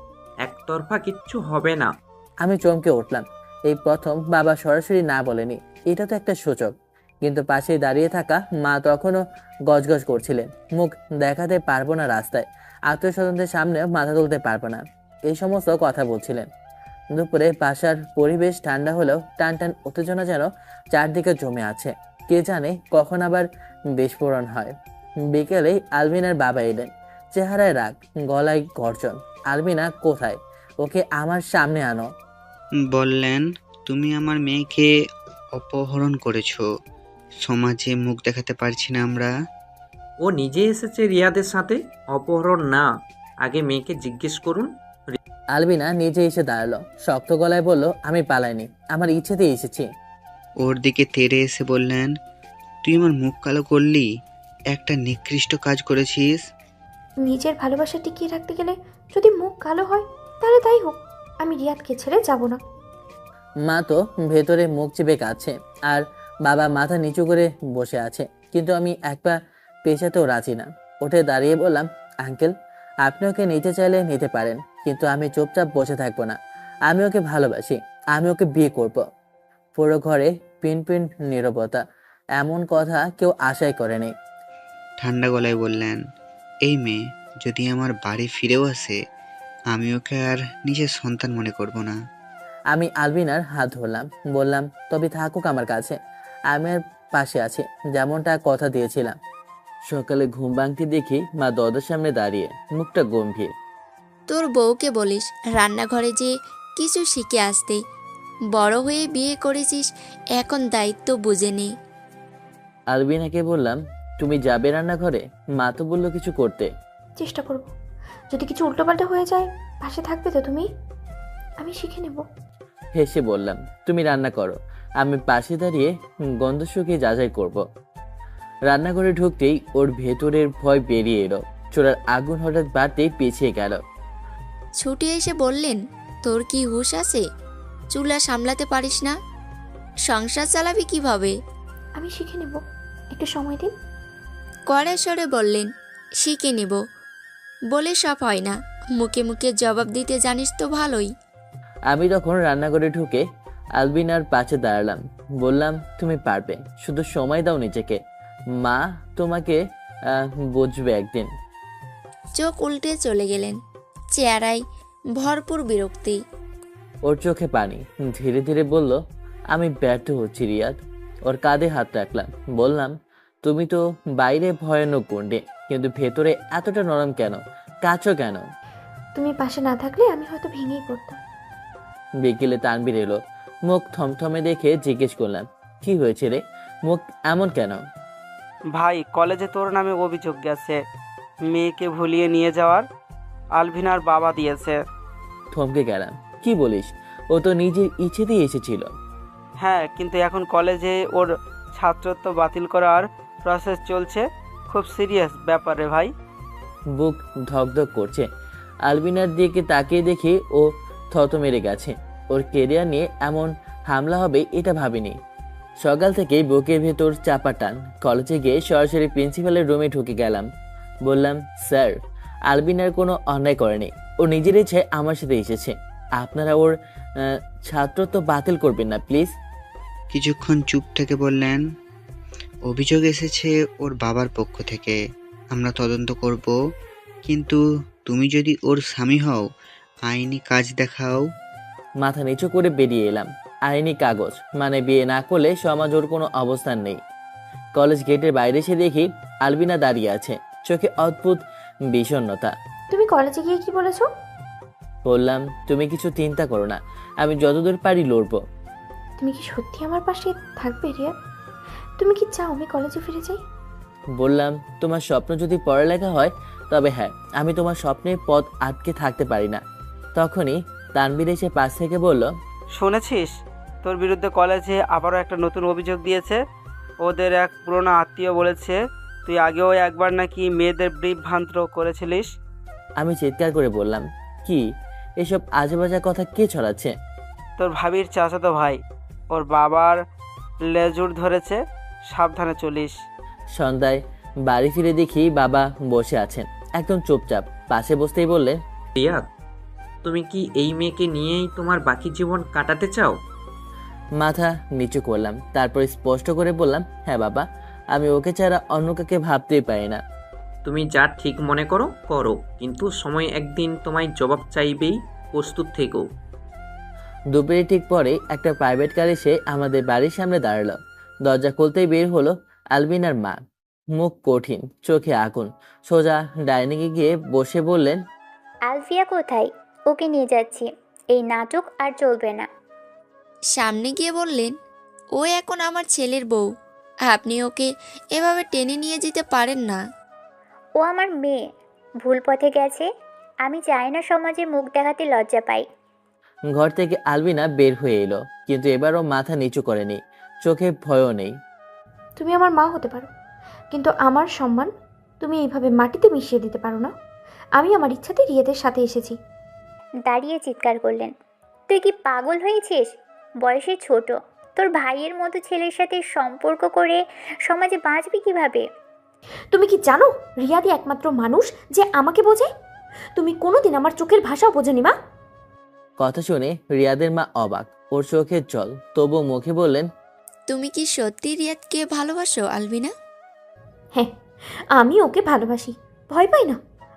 একতরফা কিচ্ছু হবে না। আমি চমকে উঠলাম। এই প্রথম বাবা সরাসরি না বলেনি, এটা তো একটা সূচক। কিন্তু পাশেই দাঁড়িয়ে থাকা মা তখনও গজগজ করছিলেন, মুখ দেখাতে পারবো না রাস্তায়, আত্মীয় স্বজনদের সামনেও মাথা তুলতে পারবো না, এই সমস্ত কথা বলছিলেন। দুপুরে বাসার পরিবেশ ঠান্ডা হলেও টান টান উত্তেজনা যেন চারদিকে জমে আছে, কে জানে কখন আবার বিস্ফোরণ হয়। বিকেলেই আলবিনার বাবা এলেন, চেহারায় রাগ, গলায় গর্জন। আলবিনা কোথায়? ওকে আমার সামনে আনো। বললেন, তুমি আমার মেয়েকে অপহরণ করেছো, সমাজে মুখ দেখাতে পারছি না আমরা। ও নিজে এসেছে রিয়াদের সাথে, অপহরণ না। আগে মেয়েকে জিজ্ঞেস করুন। আলবিনা নিজে এসে দাঁড়ালো, শক্ত গলায় বলল, আমি পালাইনি, আমার ইচ্ছেতেই এসেছি। ওর দিকে তেড়ে এসে বললেন, তুই আমার মুখ কালো করলি, একটা নিকৃষ্ট কাজ করেছিস। নিজের ভালোবাসা টিকিয়ে রাখতে গেলে যদি মুখ কালো হয় তাহলে তাই হোক, আমি রিয়াদকে ছেড়ে যাব না। মা তো ভেতরে মুখ চেপে কাঁদছে, আর বাবা মাথা নিচু করে বসে আছে, কিন্তু আমি এক পা পেছাতেও রাজি না। উঠে দাঁড়িয়ে বললাম, আঙ্কেল আপনি ওকে নিতে চাইলে নিতে পারেন, কিন্তু আমি চুপচাপ বসে থাকবো না। আমি ওকে ভালোবাসি, আমি ওকে বিয়ে করব। পুরো ঘরে পিন পিন নীরবতা, এমন কথা কেউ আশাই করেনি। ঠান্ডা গলায় বললেন, এই মেয়ে যদি আমার বাড়ি ফিরেও আসে, আমি ওকে আর নিজের সন্তান মনে করব না। আমি আলবিনার হাত ধরলাম, বললাম, তবে থাকুক আমার কাছে, আমি আর পাশে আছি, যেমনটা কথা দিয়েছিলাম। সকালে ঘুম ভাঙতে দেখি মা দরজার সামনে দাঁড়িয়ে, মুখটা গম্ভীর। তোর বউকে বলিস রান্নাঘরে যে কিছু শিখে আসতে। বড় হয়ে বিয়ে করেছিস, এখন দায়িত্ব বুঝে নে। আলবিনাকে বললাম, তুমি যাবে রান্নাঘরে? মা তো বললো কিছু করতে। চেষ্টা করব, যদি কিছু উল্টোপাল্টা হয়ে যায় পাশে থাকবে তো তুমি? আমি শিখে নেব। হেসে বললাম, তুমি রান্না করো, আমি পাশে দাঁড়িয়ে গন্ধ শুকিয়ে যাচাই করব। রান্নাঘরে ঢুকতেই ওর ভেতরের ভয় বেরিয়ে এলো, চোরার আগুন হঠাৎ বাড়তেই পিছিয়ে গেল। ছুটে এসে বললেন, তোর কি হুঁশ আছে? চুলা সামলাতে পারিস না? সংসার চালাবি কিভাবে? আমি শিখে নেব, একটু সময় দিন। কড়া স্বরে বললেন, শিখে নেব বলে সব হয় না, মুখে মুখে জবাব দিতে জানিস তো ভালোই। আমি তখন রান্নাঘরে ঢুকে আলবিনার পাশে দাঁড়ালাম, বললাম, তুমি পারবে, শুধু সময় দাও নিজেকে, মা তোমাকে বুঝবে একদিন। চোখ উল্টে চলে গেলেন, চেহারায় ভরপুর বিরক্তি। ওর চোখে পানি, ধীরে ধীরে বলল, আমি ব্যর্থ হচ্ছি রিয়াদ। ওর কাঁধে হাত রাখলাম, বললাম, তুমি তো বাইরে ভয়ানক গুন্ডে, কিন্তু ভেতরে এতটা নরম কেন? কাঁচো কেন? তুমি পাশে না থাকলে আমি হয়তো ভেঙেই পড়তাম। বিকেলে তানবীর এলো। মুখ থমথমে দেখে জিজ্ঞেস করলাম, কি হয়েছে রে? মুখ এমন কেন? ভাই, কলেজে তোর নামে অভিযোগ গেছে। মেয়েকে ভুলিয়ে নিয়ে যাওয়ার আলভিনার বাবা দিয়েছে। থমকে গেলাম। কি বলিস? ও তো নিজের ইচ্ছে দিয়ে এসেছিল। হ্যাঁ, কিন্তু এখন কলেজে ওর ছাত্রত্ব বাতিল করার প্রসেস চলছে। খুব সিরিয়াস ব্যাপার রে ভাই। বুক ধকধক করছে। আলবিনার দিকে তাকিয়ে দেখি ও থত মেরে গেছে। ওর কেরিয়ার নিয়ে এমন হামলা হবে এটা ভাবিনি। সকাল থেকেই বুকের ভেতর চাপা টান। কলেজে গিয়ে সরাসরি প্রিন্সিপালের রুমে ঢুকে গেলাম। বললাম, স্যার, আলবিনার কোনো অন্যায় করেনি। ও নিজের ইচ্ছে আমার সাথে এসেছে। আপনারা ওর ছাত্রত্ব বাতিল করবেন না প্লিজ। কিছুক্ষণ চুপ থেকে বললেন, অভিযোগ এসেছে ওর বাবার পক্ষ থেকে, আমরা তদন্ত করব, কিন্তু তুমি যদি ওর স্বামী হও আইনি কাজ দেখাও। মাথা নিচু করে বেরিয়ে এলাম। আইনি কাগজ মানে বিয়ে না করলে সমাজ ওর কোনো অবস্থান নেই। কলেজ গেটের বাইরে এসে দেখি আলবিনা দাঁড়িয়ে আছে, চোখে অদ্ভুত বিষণ্ণতা। তুমি কলেজে গিয়ে কি বলেছো? বললাম, তুমি কিছু চিন্তা করো না, আমি যতদূর পারি লড়বো। তুমি কি সত্যি আমার পাশে থাকবে রিয়া? তুমি কি চাও আমি কলেজে ফিরে যাই? বললাম, তোমার স্বপ্ন যদি পড়ালেখা হয় তবে হ্যাঁ, আমি তোমার স্বপ্নের পথ আটকে থাকতে পারি না। তখনই তানবীর এসে পাশ থেকে বলল, শুনেছিস তোর বিরুদ্ধে কলেজে আবারও একটা নতুন অভিযোগ দিয়েছে? ওদের এক পুরনো আত্মীয় বলেছে তুই আগেও একবার নাকি মেয়েদের বিভ্রান্ত করেছিলিস। আমি চিৎকার করে বললাম, কি এসব আজেবাজে কথা কে ছড়াচ্ছে? তোর ভাবির চাচাতো ভাই, ওর বাবার লেজুর ধরেছে, সাবধানে চলিস। সন্ধ্যায় বাড়ি ফিরে দেখি বাবা বসে আছেন একদম চুপচাপ। পাশে বসতেই বললেন, রিয়াদ, তুমি কি এই মেয়েকে নিয়েই তোমার বাকি জীবন কাটাতে চাও? মাথা নিচু করলাম। তারপর স্পষ্ট করে বললাম, হ্যাঁ বাবা, আমি ওকে ছাড়া অন্য কাকে ভাবতেই পারি না। তুমি যা ঠিক মনে করো করো, কিন্তু সময় একদিন তোমায় জবাব চাইবেই, প্রস্তুত থেকো। দুপুরে ঠিক পরে একটা প্রাইভেট কার এসে আমাদের বাড়ির সামনে দাঁড়ালো। দরজা খুলতেই বের হলো আলবিনার মা। মুখ কঠিন, চোখে আগুন। সোজা ডাইনিংয়ে গিয়ে বসে বললেন, আলফিয়া কোথায়? ওকে নিয়ে যাচ্ছি। এই নাটক আর চলবে না। সামনে গিয়ে বললেন, ও এখন আমার ছেলের বউ, আপনি ওকে এভাবে টেনে নিয়ে যেতে পারেন না। ও আমার মেয়ে, ভুল পথে গেছে। আমি চাই না সমাজে মুখ দেখাতে লজ্জা পাই। ঘর থেকে আলবিনা বের হয়ে এলো, কিন্তু এবারও মাথা নিচু করেনি, চোখে ভয়ও নেই। তুমি আমার মা হতে পারো, কিন্তু আমার সম্মান তুমি এইভাবে মাটিতে মিশিয়ে দিতে পারো না। আমি আমার ইচ্ছাতে রিয়াদের সাথে এসেছি। দাঁড়িয়ে চিৎকার করলেন, তুই কি পাগল হয়েছিস? বয়সে ছোট, তোর ভাইয়ের মতো ছেলের সাথে সম্পর্ক করে সমাজে বাঁচবি কিভাবে? তুমি কি জানো রিয়াদি একমাত্র মানুষ যে আমাকে বোঝে? তুমি কোনোদিন আমার চোখের ভাষাও বোঝনি মা। কথা শুনে রিয়াদের মা অবাক, ওর চোখের জল, তবু মুখে বললেন, তুমি কি সত্যি রিয়াদকে ভালোবাসো আলবিনা? হ্যাঁ, আমি ওকে ভালোবাসি, ভয় পাই না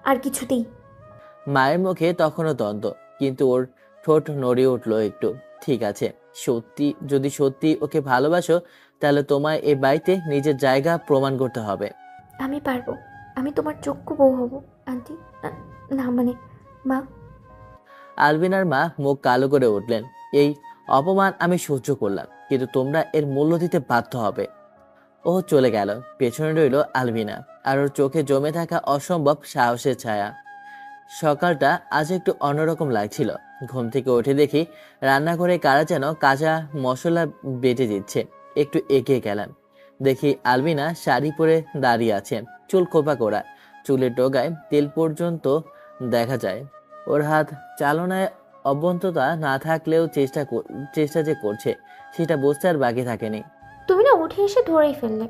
আর কিছুতেই। মায়ের মুখে তখনও দ্বন্দ্ব, কিন্তু ওর ঠোঁট নড়ে উঠলো একটু। ঠিক আছে, সত্যি, যদি সত্যি ওকে ভালোবাসো তাহলে তোমায় এ বাড়িতে নিজের জায়গা প্রমাণ করতে হবে। আমি পারবো, আমি তোমার যোগ্য বউ হব আন্টি। না মানে মা। আলবিনার মা মুখ কালো করে উঠলেন। এই অপমান আমি সহ্য করলাম, কিন্তু তোমরা এর মূল্য দিতে বাধ্য হবে। ও চলে গেল। পেছনে রইল আলবিনা আর ওর চোখে জমে থাকা অসম্ভব সাহসের ছায়া। সকালটা আজ একটু অন্যরকম লাগছিল। ঘুম থেকে উঠে দেখি রান্নাঘরে কারা যেন কাঁচা মশলা বেটে দিচ্ছে। একটু এগিয়ে গেলাম, দেখি আলবিনা শাড়ি পরে দাঁড়িয়ে আছে, চুল খোপা করা, চুলের ডগায় তেল পর্যন্ত দেখা যায়। ওর হাত চালনায় অভ্যন্ততা না থাকলেও চেষ্টা যে করছে সেটা বুঝতে আর বাকি থাকেনি। তুমি না উঠে এসে ধরেই ফেললে,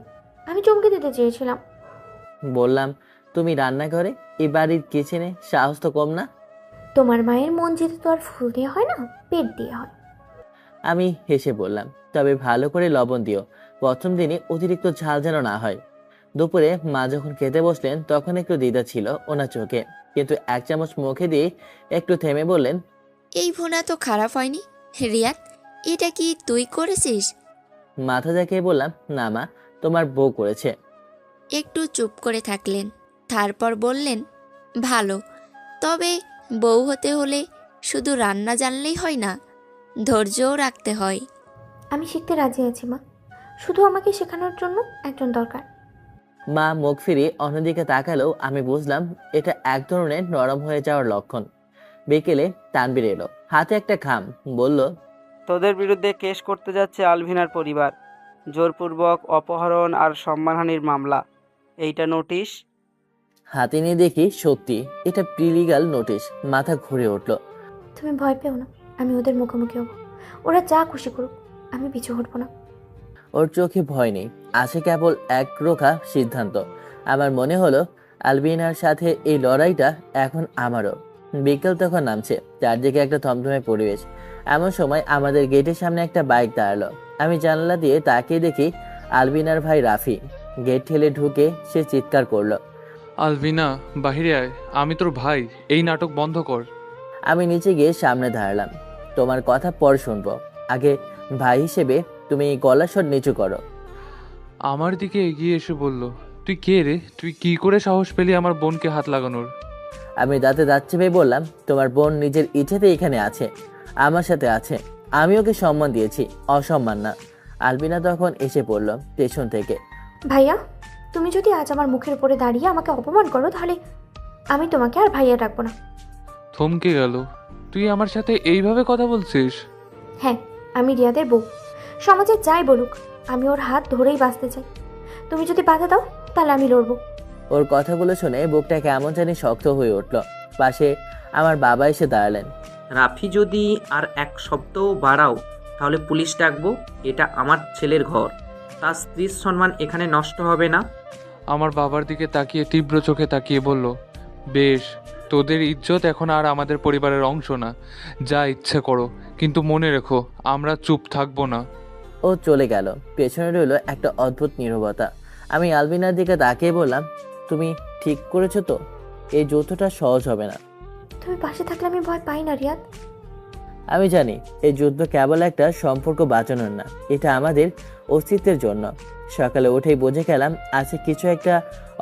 আমি চমকে দিতে চেয়েছিলাম। বললাম, তুমি রান্নাঘরে, এই বাড়ির কিচেনে, সাহস তো কম না? তোমার মায়ের মন যেতে তো আর ফুল দিয়ে হয় না, পেট দিয়ে হয়। আমি হেসে বললাম, তবে ভালো করে লবণ দিও, প্রথম দিনে অতিরিক্ত ঝাল যেন না হয়। দুপুরে মা যখন খেতে বসলেন তখন একটু দ্বিধা ছিল ওনার চোখে, কিন্তু এক চামচ মুখে দিয়ে একটু থেমে বললেন, এই ভুনা তো খারাপ হয়নি। রিয়াদ, এটা কি তুই করেছিস? মাথা দেখিয়ে বললাম, না মা, তোমার বউ করেছে। একটু চুপ করে থাকলেন, তারপর বললেন, ভালো, তবে বউ হতে হলে শুধু রান্না জানলেই হয় না, ধৈর্যও রাখতে হয়। আমি শিখতে রাজি আছি মা, শুধু আমাকে শেখানোর জন্য একজন দরকার। মা মুখ ফিরিয়ে অন্যদিকে তাকালেও আমি বুঝলাম এটা এক ধরনের নরম হয়ে যাওয়ার লক্ষণ। বিকেলে তানবীর এলো, হাতে একটা খাম, বলল, তোদের বিরুদ্ধে কেস করতে যাচ্ছে আলভিনার পরিবার, জোরপূর্বক অপহরণ আর সম্মানহানির মামলা। এইটা নোটিশ। হাতে নিয়ে দেখি সত্যি এটা প্রিলিগাল নোটিশ। মাথা ঘুরে উঠল। তুমি ভয় পেও না, আমি ওদের মুখোমুখি হব। ওরা যা খুশি করুক, আমি পিছু হটবো না। ওর চোখে ভয় নেই, আছে কেবল একরোখা সিদ্ধান্ত। আমার মনে হলো আলবিনার সাথে এই লড়াইটা এখন আমারও। বিকেল তখন নামছে, চারদিকে একটা থমথমে পরিবেশ। এমন সময় আমাদের গেটের সামনে একটা বাইক দাঁড়ালো। আমি জানলা দিয়ে তাকিয়ে দেখি আলবিনার ভাই রাফি। গেট ঠেলে ঢুকে সে চিৎকার করলো, আলভিনা, বাহিরে আয়, আমি তোর ভাই, এই নাটক বন্ধ কর। আমি নিচে গিয়ে সামনে দাঁড়ালাম। তোমার কথা পর শুনবো, আগে ভাই হিসেবে তুমি গলা স্বর নিচু করো। আমার দিকে এগিয়ে এসে বলল, তুই কে রে? তুই কি করে সাহস পেলি আমার বোনকে হাত লাগানোর? আমি দাঁতে দাঁত চেপে বললাম, তোমার বোন নিজের ইচ্ছেতে এখানে আছে, আমার সাথে আছে। আমি ওকে সম্মান দিয়েছি, অসম্মান না। আলবিনা তখন এসে পড়ল পেছন থেকে। ভাইয়া, তুমি যদি আজ আমার মুখের উপরে দাঁড়িয়ে আমাকে অপমান করো, তাহলে আমি তোমাকে আর ভাইয়া ডাকবো না। থমকে গেল। তুই আমার সাথে এইভাবে কথা বলছিস? হ্যাঁ, আমি রিয়াদের বউ। সমাজে যাই বলুক, আমি ওর হাত ধরেই বাঁচতে চাই। তুমি যদি বাধা দাও, তাহলে আমি লড়বো। ওর কথাগুলো শুনে বুকটা কেমন জানি শক্ত হয়ে উঠল। পাশে আমার বাবা এসে দাঁড়ালেন। রাফি, যদি আর এক সপ্তাহ বাড়াও তাহলে পুলিশ ডাকবো। এটা আমার ছেলের ঘর, তার স্ত্রীর সম্মান এখানে নষ্ট হবে না। আমার বাবার দিকে তাকিয়ে তীব্র চোখে তাকিয়ে বলল, বেশ, তোদের ইজ্জত এখন আর আমাদের পরিবারের অংশ না, যা ইচ্ছে করো, কিন্তু মনে রেখো আমরা চুপ থাকবো না। ও চলে গেল। পেছনে রইল একটা অদ্ভুত নীরবতা। আমি আলবিনার দিকে তাকিয়ে বললাম, তুমি ঠিক করেছো তো? এই যুদ্ধটা সহজ হবে না। তুমি পাশে থাকলে আমি ভয় পাই না রিয়াদ। আমি জানি এই যুদ্ধ কেবল একটা সম্পর্ক বাঁচানোর না, এটা আমাদের অস্তিত্বের জন্য। সকালে উঠেই বুঝে গেলাম আছে কিছু একটা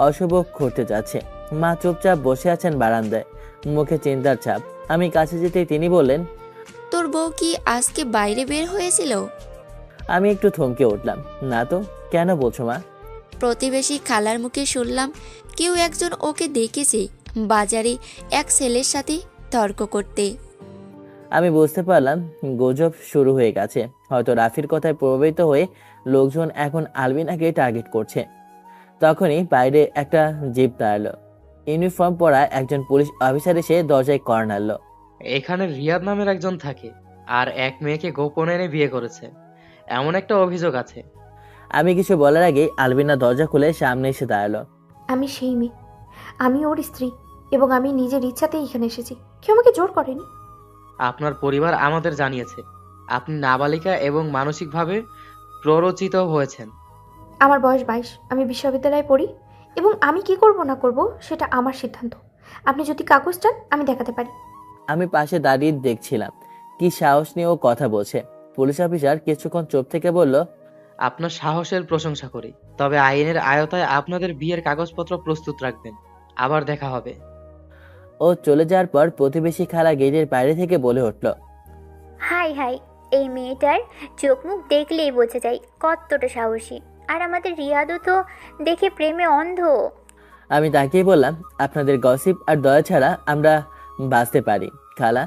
অশুভ ঘটতে যাচ্ছে। মা চুপচাপ বসে আছেন বারান্দায়, মুখে চিন্তার ছাপ। আমি কাছে যেতেই তিনি বললেন, তোর বউ কি আজকে বাইরে বের হয়েছিল? আমি একটু থমকে উঠলাম। না তো, কেন বলছো মা? প্রতিবেশী খালার মুখে শুনলাম কেউ একজন ওকে দেখেছে বাজারে এক ছেলের সাথে তর্ক করতে। আমি বুঝতে পারলাম গুজব শুরু হয়ে গেছে। হয়তো রাফির কথায় প্রভাবিত হয়ে লোকজন এখন আলবিনাকে টার্গেট করছে। তখনই বাইরে একটা জিপ দাঁড়ালো। ইউনিফর্ম পরা একজন পুলিশ অফিসার এসে দরজায় কড়া নাড়ল। এখানে রিয়াদ নামের একজন থাকে, আর এক মেয়েকে গোপনে এনে বিয়ে করেছে, এমন একটা অভিযোগ আছে। আমি কিছু বলার আগেই আলবিনা দরজা খুলে সামনে এসে দাঁড়ালো। আমি সেই মেয়ে, আমি ওর স্ত্রী, এবং আমি নিজের ইচ্ছাতেই এখানে এসেছি, কেউ আমাকে জোর করেনি। আপনার পরিবার আমাদের জানিয়েছে আপনি নাবালিকা এবং মানসিকভাবে প্ররোচিত হয়েছেন। আমার বয়স 22, আমি বিশ্ববিদ্যালয়ে পড়ি, এবং আমি কি করব না করব সেটা আমার সিদ্ধান্ত। আপনি যদি কাগজ চান, আমি দেখাতে পারি। আমি পাশে দাঁড়িয়ে দেখছিলাম কি সাহস নিয়ে ও কথা বলছে। পুলিশ অফিসার কিছুক্ষণ চুপ থেকে বলল, আপনার সাহসের প্রশংসা করি, তবে আইনের আয়তায় আপনাদের বিয়ের কাগজপত্র প্রস্তুত রাখবেন। আবার দেখা হবে। ও চলে যাওয়ার পর প্রতিবেশী খালা গেটের বাইরে থেকে বলে উঠল, হাই হাই, এই মেয়েটার চোখ মুখ দেখলেই বোঝা যায় কতটা সাহসী। আর আমাদের রিয়াদও তো দেখে প্রেমে অন্ধ। আমি তাকিয়ে বললাম, আপনাদের গসিপ আর দয়া ছাড়া আমরা বাঁচতে পারি খালা।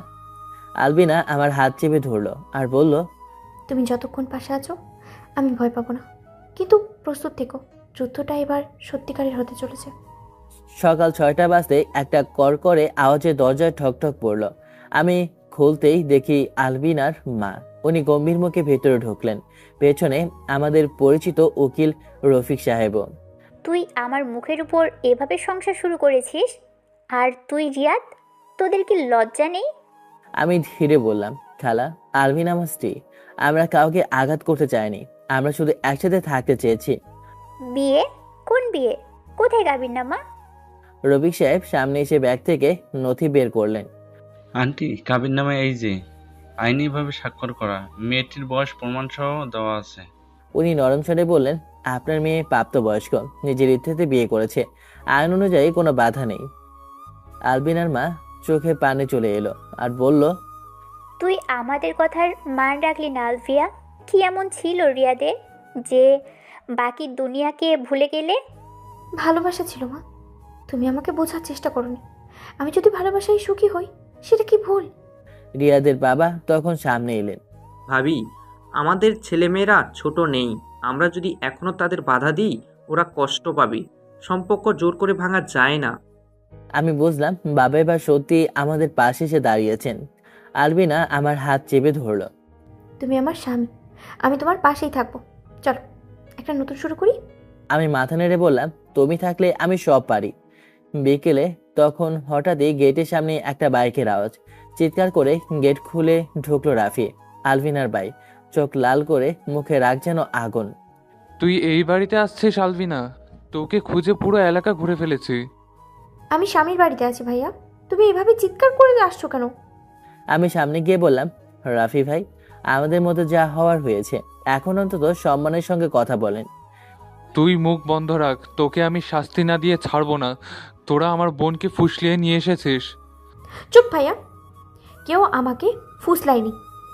আলবিনা আমার হাত চেপে ধরলো আর বলল, তুমি যতক্ষণ পাশে আছো আমি ভয় পাবো না, কিন্তু প্রস্তুত থেকো, যুদ্ধটা এবার সত্যিকারের হতে চলেছে। সকাল 6টা বাজতে একটা করকরে আওয়াজে দরজায় ঠকঠক পড়লো। আমি খুলতেই দেখি আলবিনার মা। উনি গম্ভীর মুখে ভেতরে ঢুকলেন। পেছনে আমাদের পরিচিত উকিল রফিক সাহেবও। তুই আমার মুখের উপর এভাবে সংসার শুরু করেছিস? আর তুই রিয়াদ, তোদের কি লজ্জা নেই? আমি ধীরে বললাম, খালা, আলবিনা আমার স্ত্রী। আমরা কাউকে আঘাত করতে চাইনি, আমরা শুধু একসাথে থাকতে চেয়েছি। বিয়ে? কোন বিয়ে? কোথায় কাবিননামা? রফিক সাহেব সামনে এসে ব্যাগ থেকে নথি বের করলেন। আন্টি, কাবিননামায় এই যে আইনিভাবে স্বাক্ষর করা, মেয়েটির বয়স প্রমাণ সহ দেওয়া আছে। উনি নরম স্বরে বললেন, আপনার মেয়ে প্রাপ্তবয়স্ক, নিজের ইচ্ছেতে বিয়ে করেছে, আইন অনুযায়ী কোনো বাধা নেই। আলবিনার মা চোখে পানি চলে এলো আর বলল, তুই আমাদের কথার মান রাখলি না আলফিয়া। কি এমন ছিল রিয়াদে যে বাকি দুনিয়াকে ভুলে গেলে? ভালোবাসা ছিল মা, তুমি আমাকে বোঝার চেষ্টা করোনি। আমি যদি ভালোবাসায় সুখী হই সেটা কি ভুল? রিয়াদের বাবা তখন সামনে এলেন। ভাবি, আমাদের ছেলেমেয়েরা ছোট নেই। আমরা যদি এখনো তাদের বাধা দিই, ওরা কষ্ট পাবে। সম্পর্ক জোর করে ভাঙা যায় না। আমি বুঝলাম বাবা এবার সত্যি আমাদের পাশে এসে দাঁড়িয়েছেন। আলবিনা আমার হাত চেপে ধরলো। তুমি আমার স্বামী, আমি তোমার পাশেই থাকবো। চলো একটা নতুন শুরু করি। আমি মাথা নেড়ে বললাম, তুমি থাকলে আমি সব পারি। বিকেলে তখন হঠাৎই গেটের সামনে একটা বাইকের আওয়াজ। চিৎকার করে গেট খুলে ঢুকলো রাফি, আলভিনার ভাই। চোখ লাল করে, মুখে রাগ যেন আগুন। তুই এই বাড়িতে আসছিস আলভিনা? তোকে খুঁজে পুরো এলাকা ঘুরে ফেলেছি। আমি স্বামীর বাড়িতে আছি ভাইয়া, তুমি এভাবে চিৎকার করে আসছো কেন? আমি সামনে গিয়ে বললাম, রাফি ভাই, আমাদের মধ্যে যা হওয়ার হয়েছে, এখন অন্তত সম্মানের সঙ্গে কথা বলেন। তুই মুখ বন্ধ রাখ, তোকে আমি শাস্তি না দিয়ে ছাড়বো না। তোরা আমার বোনকে ফুসলিয়ে নিয়ে এসেছিস। চুপ ভাইয়া, কেউ আমাকে ফুসলায়নি।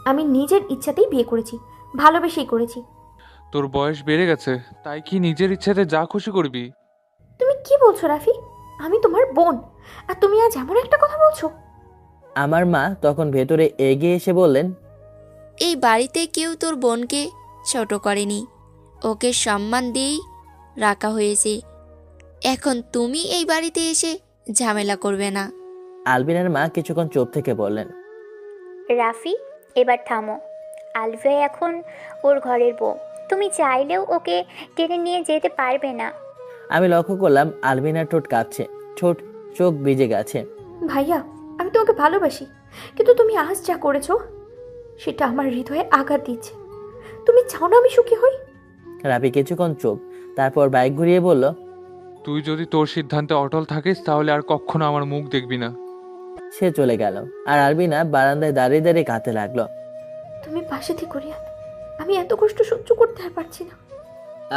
আমি নিজের ইচ্ছাতেই বিয়ে করেছি, ভালোবেসেই করেছি। তোর বয়স বেড়ে গেছে, তাই কি নিজের ইচ্ছাতে যা খুশি করবি? তুমি কি বলছো রাফি? আমি তোমার বোন, আর তুমি আজ এমন একটা কথা বলছো? আমার মা তখন ভেতরে এগিয়ে এসে বললেন, এই বাড়িতে কেউ তোর বোনকে ছোট করেনি, ওকে সম্মান দিয়েই রাখা হয়েছে। এখন তুমি এই বাড়িতে এসে ঝামেলা করবে না। আলবিনার মা কিছুক্ষণ চুপ থেকে বললেন, রাফি, এবার থামো। আলফিয়া এখন ওর ঘরের বউ, তুমি চাইলেও ওকে টেনে নিয়ে যেতে পারবে না। আমি লক্ষ্য করলাম আলবিনার ঠোঁট কাঁপছে, ঠোঁট চোখ ভিজে গেছে। ভাইয়া, আমি তোমাকে ভালোবাসি, কিন্তু তুমি আজ যা করেছো সেটা আমার হৃদয়ে আঘাত দিচ্ছে। তুমি চাও না আমি সুখী হই? রাফি কিছুক্ষণ চুপ, তারপর বাইক ঘুরিয়ে বলল, তুই যদি তোর সিদ্ধান্তে অটল থাকিস তাহলে আর কখনো আমার মুখ দেখবি না। সে চলে গেল। আর আলবিনা বারান্দায় দাঁড়িয়ে দাঁড়িয়ে কাঁদতে লাগলো। তুমি পাশে থেকে রিয়াদ, আমি এত কষ্ট সহ্য করতে আর পারছি না।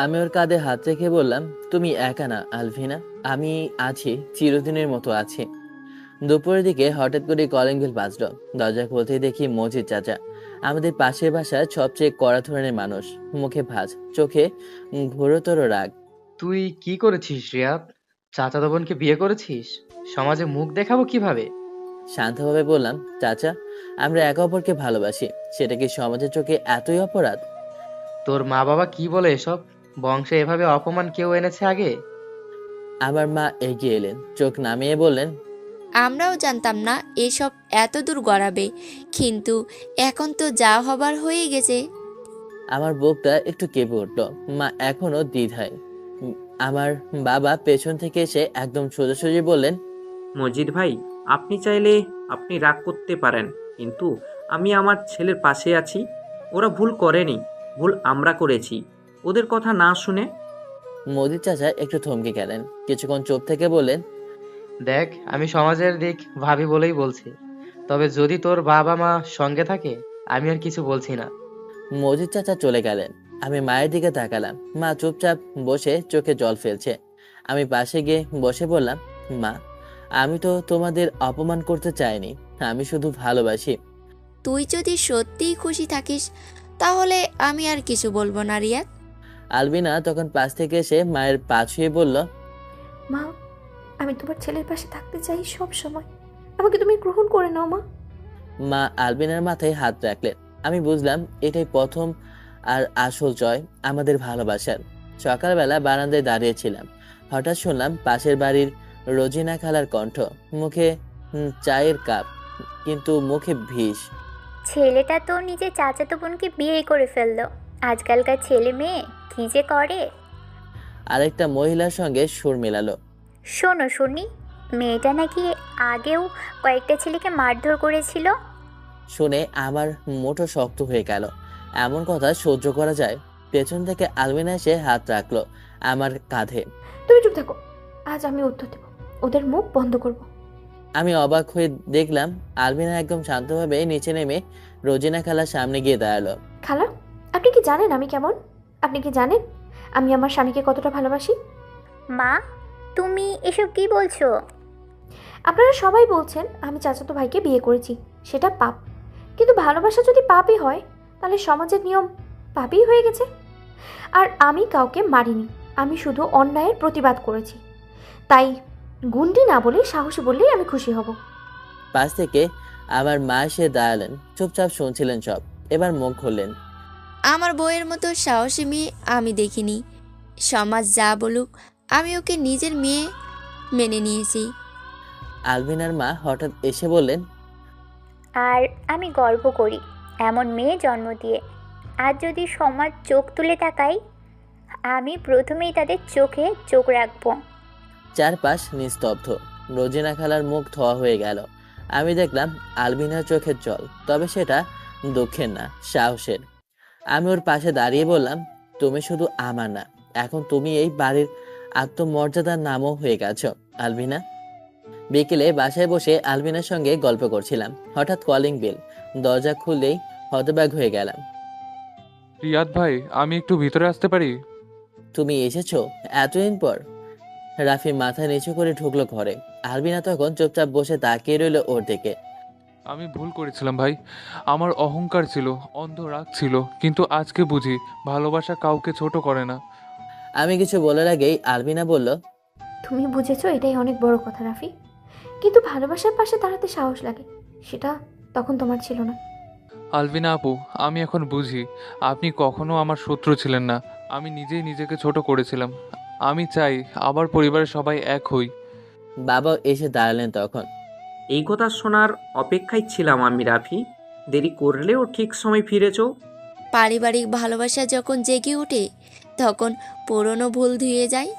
আমি ওর কাঁধে হাত রেখে বললাম, তুমি একা না আলভিনা, আমি আছি, চিরদিনের মতো আছি। দুপুরের দিকে হঠাৎ করে কলিং বেল বাজলো। দরজা খুলতেই দেখি মজিদ চাচা, আমাদের পাশের বাসার সবচেয়ে কড়া ধরনের মানুষ। মুখে ভাঁজ, চোখে ঘোরতর রাগ। তুই কি করেছিস রিয়াদ? চাচাতো বোনকে বিয়ে করেছিস? সমাজে মুখ দেখাবো কিভাবে? শান্তভাবে বললাম, চাচা, আমরা একে অপরকে ভালোবাসি, সেটা কি সমাজের চোখে এতই অপরাধ? তোর মা বাবা কি বলে এসব? বংশে এভাবে অপমান কেউ এনেছে আগে? আমার মা এগিয়ে এলেন, চোখ নামিয়ে বললেন, আমরাও জানতাম না এসব এত দূর গড়াবে, কিন্তু এখন তো যা হবার হয়ে গেছে। আমার বুকটা একটু কেঁপে উঠল। মা এখনো দ্বিধায়। আমার বাবা পেছন থেকে এসে একদম সোজাসুজি বললেন, মজিদ ভাই, আপনি চাইলে আপনি রাগ করতে পারেন, কিন্তু আমি আমার ছেলের পাশে আছি। ওরা ভুল করেনি, ভুল আমরা করেছি ওদের কথা না শুনে। মোদির চাচা একটু থমকে গেলেন, কিছুক্ষণ চুপ থেকে বললেন, দেখ, আমি সমাজের দিক ভাবি বলেই বলছি। তবে যদি তোর বাবা মা সঙ্গে থাকে, আমি আর কিছু বলছি না। মজিদ চাচা চলে গেলেন। আমি মায়ের দিকে তাকালাম। মা চুপচাপ বসে চোখে জল ফেলছে। আমি পাশে গিয়ে বসে বললাম, মা, আমি তো তোমাদের অপমান করতে চাইনি, আমি শুধু ভালোবাসি। তুই যদি সত্যিই খুশি থাকিস তাহলে আমি আর কিছু বলবো না রিয়াদ। আলবিনা তখন পাশ থেকে এসে মায়ের পা ছুঁয়ে বলল, মা, আমি তোমার ছেলের পাশে থাকতে চাই সব সময়, আমাকে তুমি গ্রহণ করে নাও মা। মা আলবিনার মাথায় হাত রাখলেন। আমি বুঝলাম এটাই প্রথম আর আসল জয় আমাদের ভালোবাসার। সকালবেলা বারান্দায় দাঁড়িয়েছিলাম, হঠাৎ শুনলাম পাশের বাড়ির রোজিনা খালার কণ্ঠ। মুখে চায়ের কাপ, কিন্তু মুখে ভিষ। ছেলেটা তো নিজের চাচাতো বোনকে বিয়ে করে ফেললো। আজকালকার ছেলে মেয়ে কি যে করে। আরেকটা মহিলার সঙ্গে সুর মেলালো, শোনো শুনি, মেয়েটা নাকি আগেও কয়েকটা ছেলেকে মারধর করেছিল। শুনে আমার মুঠো শক্ত হয়ে গেল। এমন কথা সহ্য করা যায়? পেছন থেকে আলবিনা এসে হাত রাখলো আমার কাঁধে। তুমি চুপ থাকো, আজ আমি উত্তর দেব, ওদের মুখ বন্ধ করব। আমি অবাক হয়ে দেখলাম আলবিনা একদম শান্তভাবে নিচে নেমে রোজিনা খালার সামনে গিয়ে দাঁড়ালো। খালা, আপনি কি জানেন আমি কেমন? আপনি কি জানেন আমি আমার স্বামীকে কতটা ভালোবাসি। মা, তুমি এসব কি বলছো? আপনারা সবাই বলছেন আমি চাচাতো ভাইকে বিয়ে করেছি, সেটা পাপ। কিন্তু ভালোবাসা যদি পাপই হয়, তাহলে সমাজের নিয়ম পাপই হয়ে গেছে। আর আমি কাউকে মারিনি, আমি শুধু অন্যায়ের প্রতিবাদ করেছি। তাই গুন্ডি না বলে সাহসী বললেই আমি খুশি হব। পাশ থেকে আমার মা এসে দাঁড়ালেন, চুপচাপ শুনছিলেন সব। এবার মুখ খুললেন। আমার বউয়ের মতো সাহসী মেয়ে আমি দেখিনি। সমাজ যা বলুক, আমি ওকে নিজের মেয়ে মেনে নিয়েছি। আলভিনার মা হঠাৎ এসে বললেন, আর আমি গর্ব করি এমন মেয়ে জন্ম দিয়ে। আর যদি সমাজ চোখ তুলে তাকায়, আমি প্রথমেই তাদের চোখে চোখ রাখবো। চারপাশ নিস্তব্ধ। রোজিনা খালার মুখ ধোয়া হয়ে গেল। আমি দেখলাম আলভিনার চোখের জল, তবে সেটা দুঃখের না, সাহসের। আমি ওর পাশে দাঁড়িয়ে বললাম, তুমি শুধু আমার না, এখন তুমি এই বাড়ির আত্মমর্যাদার নামও হয়ে গেছো আলভিনা। বিকেলে বাসায় বসে আলভিনার সঙ্গে গল্প করছিলাম, হঠাৎ কলিং বেল। দরজা খুললেই হতবাক হয়ে গেলাম। রিয়াদ ভাই, আমি একটু ভিতরে আসতে পারি? তুমি এসেছো এতদিন পর? রাফি মাথা নিচু করে ঢুকলো ঘরে। আলভিনা তখন চুপচাপ বসে তাকিয়ে রইল ওর দিকে। আমি ভুল করেছিলাম ভাই, আমার অহংকার ছিল, অন্ধ রাগ ছিল, কিন্তু আজকে বুঝি ভালোবাসা কাউকে ছোট করে না। আমি কিছু বলার আগেই আলভিনা বলল, তুমি বুঝেছো, এটাই অনেক বড় কথা রাফি। কিন্তু ভালোবাসার পাশে দাঁড়াতে সাহস লাগে, সেটা তখন তোমার ছিল না। আলভিনা আপু, আমি এখন বুঝি আপনি কখনো আমার শত্রু ছিলেন না। আমি নিজেই নিজেকে ছোট করেছিলাম। আমি চাই আবার পরিবারের সবাই এক হই। বাবা এসে দাঁড়ালেন তখন। এই কথা শোনার অপেক্ষায় ছিলাম আমি রাফি। দেরি করলেও ঠিক সময় ফিরেছ। পারিবারিক ভালোবাসা যখন জেগে ওঠে, তখন পুরনো ভুল ধুয়ে যায়।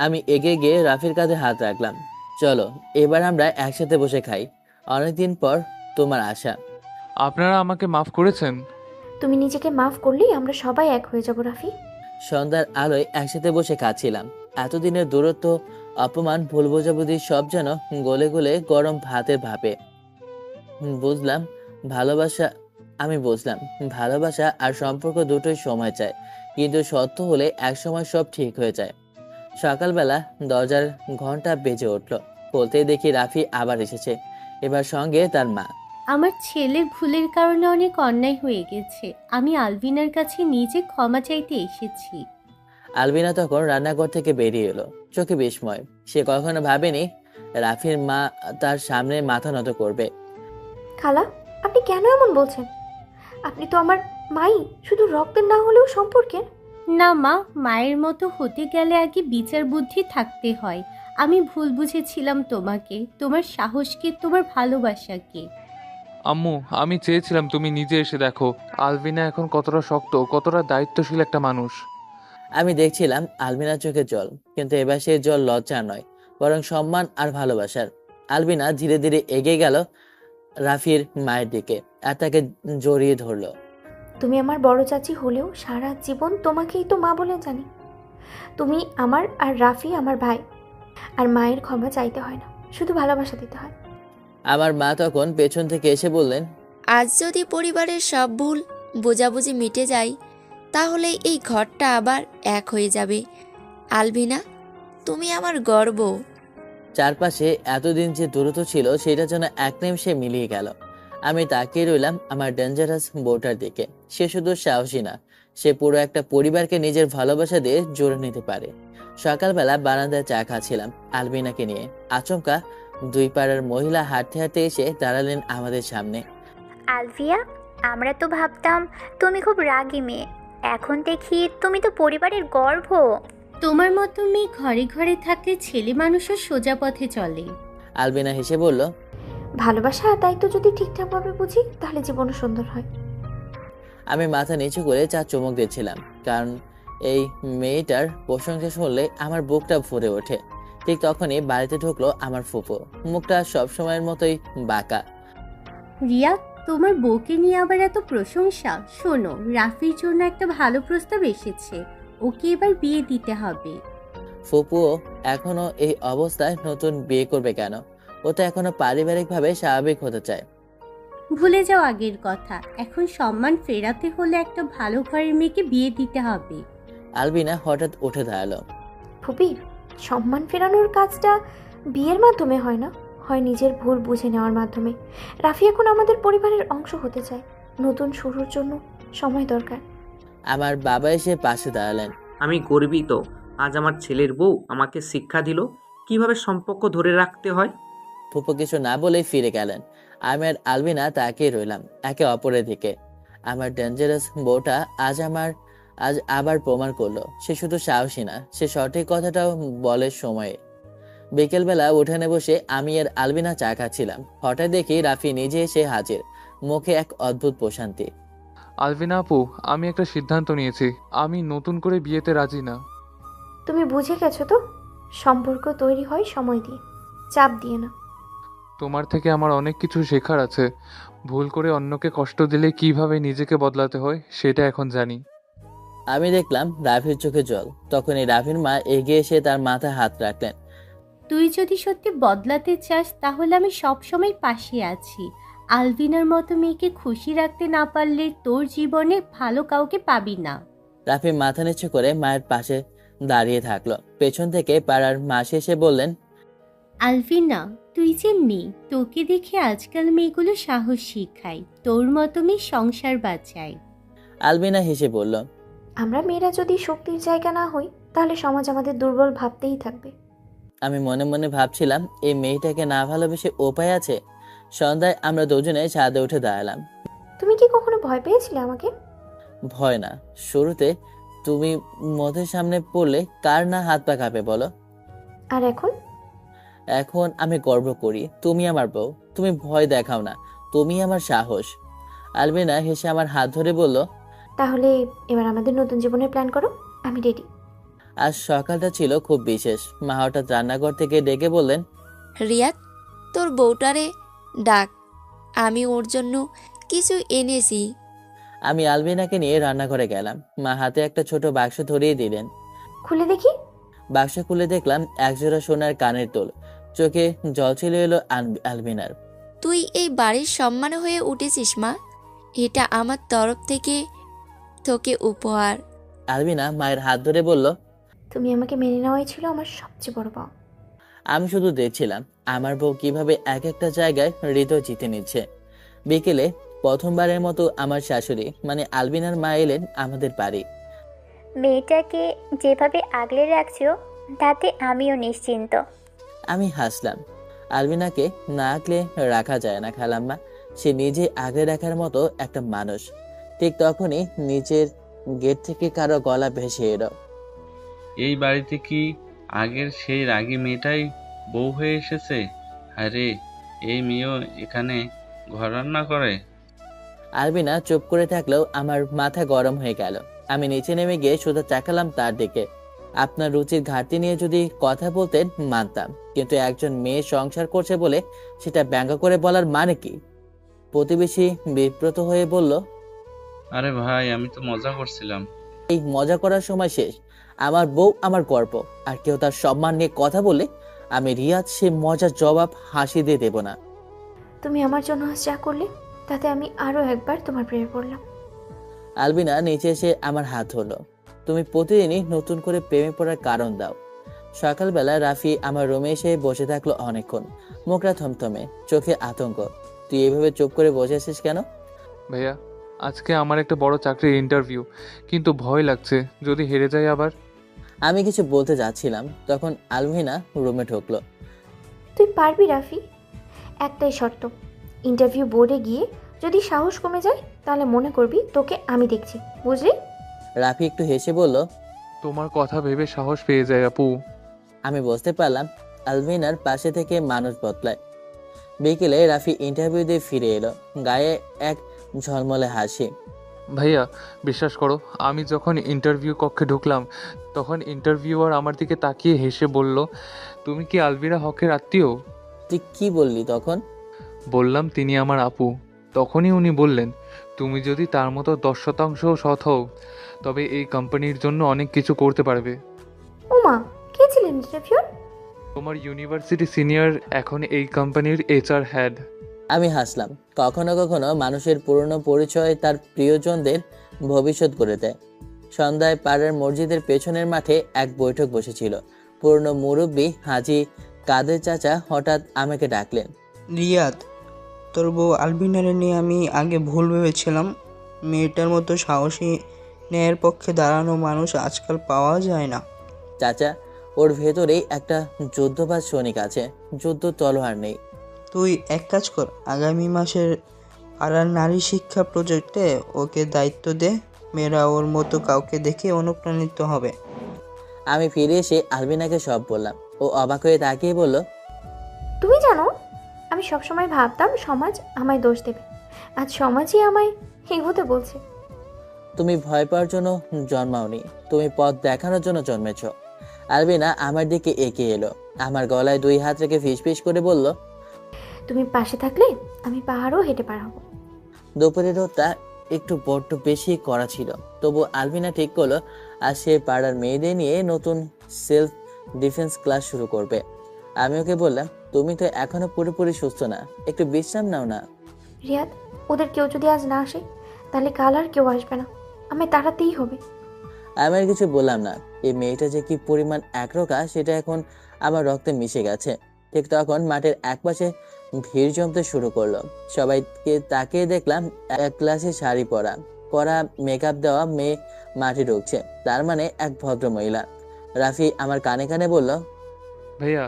আমি এগিয়ে গিয়ে রাফির কাঁধে হাত রাখলাম। চলো এবার আমরা একসাথে বসে খাই, অনেকদিন পর তোমার আশা। আপনারা আমাকে মাফ করেছেন? তুমি নিজেকে মাফ করলেই আমরা সবাই এক হয়ে যাব রাফি। সন্ধ্যার আলোয় একসাথে বসে খাচ্ছিলাম। এতদিনের দূরত্ব, অপমান, ভুল বোঝাবুঝি সব যেন গলে গলে গরম ভাতের ভাপে। বুঝলাম ভালোবাসা আমি বুঝলাম ভালোবাসা আর সম্পর্ক দুটোই সময় চায়, কিন্তু সত্য হলে একসময় সব ঠিক হয়ে যায়। সকালবেলা দরজার ঘন্টা বেজে উঠল। বলতেই দেখি রাফি আবার এসেছে, এবার সঙ্গে তার মা। আমার ছেলের ভুলের কারণে অনেক অন্যায় হয়ে গেছে। আমি আলভিনার কাছে নিজে ক্ষমা চাইতে এসেছি। আলবিনা তখন রান্নাঘর থেকে বেরিয়ে এলো, চোখে বিস্ময়। সে কখনো ভাবেনি রাফির মা তার সামনে মাথা নত করবে। খালা, আপনি কেন এমন বলছেন? আপনি তো আমার মাই, শুধু রক্তের না হলেও সম্পর্কের। না মা, মায়ের মতো হতে গেলে আগে বিচার বুদ্ধি থাকতে হয়। আমি ভুল বুঝেছিলাম তোমাকে, তোমার সাহসকে, তোমার ভালোবাসাকে। আম্মু, আমি চেয়েছিলাম তুমি নিজে এসে দেখো আলভিনা এখন কতটা শক্ত, কতটা দায়িত্বশীল একটা মানুষ। আমি দেখছিলাম আলবিনার চোখে জল, কিন্তু এবার সেই জল লজ্জা নয়, বরং সম্মান আর ভালোবাসার। আলবিনা ধীরে ধীরে এগিয়ে গেল রাফির মায়ের দিকে আর তাকে জড়িয়ে ধরলো। তুমি আমার বড় চাচি হলেও সারা জীবন তোমাকেই তো মা বলে জানি। তুমি আমার, আর রাফি আমার ভাই। আর মায়ের ক্ষমা চাইতে হয় না, শুধু ভালোবাসা দিতে হয়। আমার মা তখন পেছন থেকে এসে বললেন, আজ যদি পরিবারের সব ভুল বোঝাবুঝি মিটে যায়, তাহলে এই ঘরটা আবার এক হয়ে যাবে। আলভিনা, তুমি আমার গর্ব। চারপাশে এতদিন যে দূরত্ব ছিল সেটা যেন এক নিমিষে মিলিয়ে গেল। আমি তাকিয়ে রইলাম আমার ডেঞ্জারাস বউটার দিকে। সে শুধু সাহসী না, সে পুরো একটা পরিবারকে নিজের ভালোবাসা দিয়ে জোরে নিতে পারে। সকালবেলা বারান্দায় চা খাচ্ছিলাম আলবিনাকে নিয়ে। আচমকা দুই পাড়ার মহিলা হাঁটতে হাঁটতে এসে দাঁড়ালেন আমাদের সামনে। আলভিয়া, আমরা তো ভাবতাম তুমি খুব রাগী মেয়ে, এখন দেখি তুমি তো পরিবারের গর্ব। তোমার মতো মেয়ে ঘরে ঘরে থাকলে ছেলে মানুষও সোজা পথে চলে। আলবিনা হেসে বলল, ভালোবাসা আর দায়িত্ব যদি ঠিকঠাকভাবে বুঝি, তাহলে জীবনও সুন্দর হয়। আমি মাথা নিচু করে চা চুমুক দিচ্ছিলাম, কারণ এই মেয়েটার প্রশংসা শুনলে আমার বুকটা ভরে ওঠে। ঠিক তখনই বাড়িতে ঢুকলো আমার ফুপু। মুখটা সবসময়ের মতোই বাঁকা। রিয়া, তোমার বউকে নিয়ে আবার এত প্রশংসা? শোনো, রাফির জন্য একটা ভালো প্রস্তাব এসেছে, ওকে এবার বিয়ে দিতে হবে। ফুপুও এখনো এই অবস্থায় নতুন বিয়ে করবে কেন? ও তো এখনো পারিবারিকভাবে স্বাভাবিক হতে চায়। ভুলে যাও আগের কথা, এখন সম্মান ফেরাতে হলে একটা ভালো ঘরের মেয়েকে বিয়ে দিতে হবে। আলবিনা হঠাৎ উঠে দাঁড়ালো। ফুপি, সম্মান ফেরানোর কাজটা বিয়ের মাধ্যমে হয় না, হয় নিজের ভুল বুঝে নেওয়ার মাধ্যমে। রাফি এখন আমাদের পরিবারের অংশ হতে চায়, নতুন শুরুর জন্য সময় দরকার। আমার বাবা এসে পাশে দাঁড়ালেন। আমি গর্বিত, আজ আমার ছেলের বউ আমাকে শিক্ষা দিল কিভাবে সম্পর্ক ধরে রাখতে হয়। ফুপু কিছু না বলেই ফিরে গেলেন। আমি আর আলবিনা তাকিয়ে রইলাম একে অপরের দিকে। আমার ডেঞ্জারাস বউটা আজ আবার প্রমাণ করলো সে শুধু সাহসী না, সে সঠিক কথাটাও বলে সময়ে। বিকেলবেলা উঠানে বসে আমি আর আলবিনা চা খাচ্ছিলাম। হঠাৎ দেখি রাফি নিজে এসে হাজির, মুখে এক অদ্ভুত প্রশান্তি। আলভিনা আপু, আমি একটা সিদ্ধান্ত নিয়েছি, আমি নতুন করে বিয়েতে রাজি না। তুমি বুঝে গেছো তো, সম্পর্ক তৈরি হয় সময় দিয়ে, চাপ দিয়ে না। তোমার থেকে আমার অনেক কিছু শেখার আছে। ভুল করে অন্যকে কষ্ট দিলে কিভাবে নিজেকে বদলাতে হয় সেটা এখন জানি। আমি দেখলাম রাফির চোখে জল। তখনই রাফির মা এগিয়ে এসে তার মাথায় হাত রাখলেন। তুই যদি সত্যি বদলাতে চাস তাহলে আমি সবসময় পাশে আছি। আলভিনার মতো মেয়েকে খুশি রাখতে না পারলে তোর জীবনে ভালো কাউকে পাবি না। রাফি মাথা নিচু করে মায়ের পাশে দাঁড়িয়ে থাকলো। পেছন থেকে পাড়ার মাসি এসে বললেন, আলভিনা, তুই যে মেয়ে, তোকে দেখে আজকাল মেয়েগুলো সাহস শিখায়, তোর মতো মেয়ে সংসার বাঁচায়। আলবিনা হেসে বলল, আমরা মেয়েরা যদি শক্তির জায়গা না হই, তাহলে সমাজ আমাদের দুর্বল ভাবতেই থাকবে। আমি মনে মনে ভাবছিলাম এই মেয়েটাকে না ভালোবেসে উপায় আছে। সন্ধ্যায় আমরা দুজনে ছাদে উঠে দাঁড়ালাম। তুমি কি কখনো ভয় পেয়েছিলে আমাকে? ভয় না, শুরুতে তুমি মধের সামনে পড়লে কার না হাত পা কাঁপে বলো। আর এখন? এখন আমি গর্ব করি তুমি আমার বউ। তুমি ভয় দেখাও না, তুমি আমার সাহস। আলবিনা হেসে আমার হাত ধরে বলল, তাহলে এবার আমাদের নতুন জীবনের প্ল্যান করো, আমি রেডি। আজ সকালটা ছিল খুব বিশেষ। মা হঠাৎ রান্নাঘর থেকে ডেকে বললেন, রিয়াদ, তোর বউটারে ডাক, আমি ওর জন্য কিছু এনেছি। আমি আলবিনাকে নিয়ে রান্নাঘরে গেলাম। মা হাতে একটা ছোট বাক্স ধরিয়ে দিলেন। খুলে দেখি। বাক্স খুলে দেখলাম একজোড়া সোনার কানের দুল। চোখে জল চলে এলো আলবিনার। তুই এই বাড়ির সম্মান হয়ে উঠেছিস মা, এটা আমার তরফ থেকে তোকে উপহার। আলবিনা মায়ের হাত ধরে বলল, তুমি আমাকে মেনে নেওয়াই ছিল আমার সবচেয়ে বড় পাওয়া। আমি শুধু দেখছিলাম আমার বউ কিভাবে এক একটা জায়গায় হৃদয় জিতে নিচ্ছে। বিকেলে প্রথমবারের মতো আমার শাশুড়ি মানে আলবিনার মা এলেন আমাদের বাড়ি। মেয়েটাকে যেভাবে আগলে রাখছো তাতে আমিও নিশ্চিন্ত। আমি হাসলাম। আলবিনাকে না আগলে রাখা যায় না খালাম্মা, সে নিজে আগলে রাখার মতো একটা মানুষ। ঠিক তখনই নিচের গেট থেকে কারো গলা ভেসে এলো, এই বাড়িতে কি আগের সেই রাগী মেয়েটাই বউ হয়ে এসেছে? আরে, এই মেয়েও এখানে ঘর রান্না করে? আলবিনা চুপ করে থাকলেও আমার মাথা গরম হয়ে গেল। আমি নিচে নেমে গিয়ে শুধু তাকালাম তার দিকে। আপনার রুচির ঘাটতি নিয়ে যদি কথা বলতেন মানতাম, কিন্তু একজন মেয়ে সংসার করছে বলে সেটা ব্যঙ্গ করে বলার মানে কি? প্রতিবেশী বিব্রত হয়ে বলল, আরে ভাই, আমি তো মজা করছিলাম। এই মজা করার সময় শেষ। আমার বউ আমার গর্ব, আর কেউ তার সম্মান নিয়ে কথা বলে আমি রিয়াদ সে মজার জবাব হাসি দিয়ে দেব না। তুমি আমার জন্য আজ যা করলে তাতে আমি আরো একবার তোমার প্রেমে পড়লাম। আলবিনা নিচে এসে আমার হাত ধরলো। তুমি প্রতিদিনই নতুন করে প্রেমে পড়ার কারণ দাও। সকালবেলা রাফি আমার রুমে এসে বসে থাকলো অনেকক্ষণ, মুখটা থমথমে, চোখে আতঙ্ক। তুই এভাবে চুপ করে বসে আছিস কেন? ভাইয়া, আজকে আমার একটা বড় চাকরির ইন্টারভিউ, কিন্তু ভয় লাগছে যদি হেরে যাই আবার। আমি কিছু বলতে যাচ্ছিলাম, তখন আলবিনা রুমে ঢুকলো। তুই পারবি রাফি, একটাই শর্ত, ইন্টারভিউ বোর্ডে গিয়ে যদি সাহস কমে যায় তাহলে মনে করবি তোকে আমি দেখছি, বুঝলি? রাফি একটু হেসে বলল, তোমার কথা ভেবে সাহস পেয়ে যায় আপু। আমি বুঝতে পারলাম আলবিনার পাশে থেকে মানুষ বদলায়। বিকেলে রাফি ইন্টারভিউ দিয়ে ফিরে এলো, গায়ে এক ঝলমলে হাসি। ভাইয়া, বিশ্বাস করো, আমি যখন ইন্টারভিউ কক্ষে ঢুকলাম তখন ইন্টারভিউয়ার আমার দিকে তাকিয়ে হেসে বলল, তুমি কি আলভিরা হকের আত্মীয়? তুই কি বললি তখন? বললাম তিনি আমার আপু। তখনই উনি বললেন, তুমি যদি তার মতো 10% সৎ হও তবে এই কোম্পানির জন্য অনেক কিছু করতে পারবে। ওমা, কে ছিলেন ইন্টারভিউর? তোমার ইউনিভার্সিটি সিনিয়র, এখন এই কোম্পানির HR হেড। আমি হাসলাম। কখনো কখনো মানুষের পুরনো পরিচয় তার প্রিয়জনদের ভবিষ্যৎ করে দেয়। সন্ধ্যায় পাড়ার মসজিদের পেছনের মাঠে এক বৈঠক বসেছিল। পুরনো মুরব্বী হাজি কাদের চাচা হঠাৎ আমাকে ডাকলেন। রিয়াদ, তোর বউ আলবিনারে নিয়ে আমি আগে ভুল ভেবেছিলাম। মেয়েটার মতো সাহসী ন্যায়ের পক্ষে দাঁড়ানো মানুষ আজকাল পাওয়া যায় না। চাচা, ওর ভেতরেই একটা যুদ্ধবাজ সৈনিক আছে, যুদ্ধ তলোয়ার নেই। তুই এক কাজ কর, আগামী মাসের পাড়ার নারী শিক্ষা প্রজেক্টে ওকে দায়িত্ব দে। মেয়েরা ওর মতো কাউকে দেখে অনুপ্রাণিত হবে। আমি ফিরে এসে আলবিনাকে সব বললাম। ও অবাক হয়ে তাকিয়ে বলল, তুমি জানো, আমি সবসময় ভাবতাম সমাজ আমায় দোষ দেবে, আজ সমাজই আমায় এগোতে বলছে। তুমি ভয় পাওয়ার জন্য জন্মাওনি, তুমি পথ দেখানোর জন্য জন্মেছ। আলবিনা আমার দিকে এগিয়ে এলো, আমার গলায় 2 হাত রেখে ফিসফিস করে বলল, তুমি পাশে থাকলে আমি পাহাড়ও হেঁটে পার হবো। দুপুরের রোদটা একটু বড্ড বেশি করা ছিল, তবু আলবিনা ঠিক করলো আর সে পাড়ার মেয়েদের নিয়ে নতুন সেলফ ডিফেন্স ক্লাস শুরু করবে। আমি ওকে বললাম, তুমি তো এখনো পুরোপুরি সুস্থ না, একটু বিশ্রাম নাও না। রিয়াদ, ওদের কেউ যদি আজ না আসে তাহলে কাল আর কেউ আসবে না, আমায় তাড়াতেই হবে। আমি আর কিছু বললাম না। এই মেয়েটা যে কি পরিমাণ একরোখা সেটা এখন আমার রক্তে মিশে গেছে। ঠিক তখন মাঠের একপাশে ভিড় জমতে শুরু করলো। সবাইকে তাকিয়ে দেখলাম এক ক্লাসে শাড়ি পরা মেকআপ দেওয়া মেয়ে মাঠে ঢুকছে, তার মানে এক ভদ্র মহিলা। রাফি আমার কানে কানে বলল, ভাইয়া,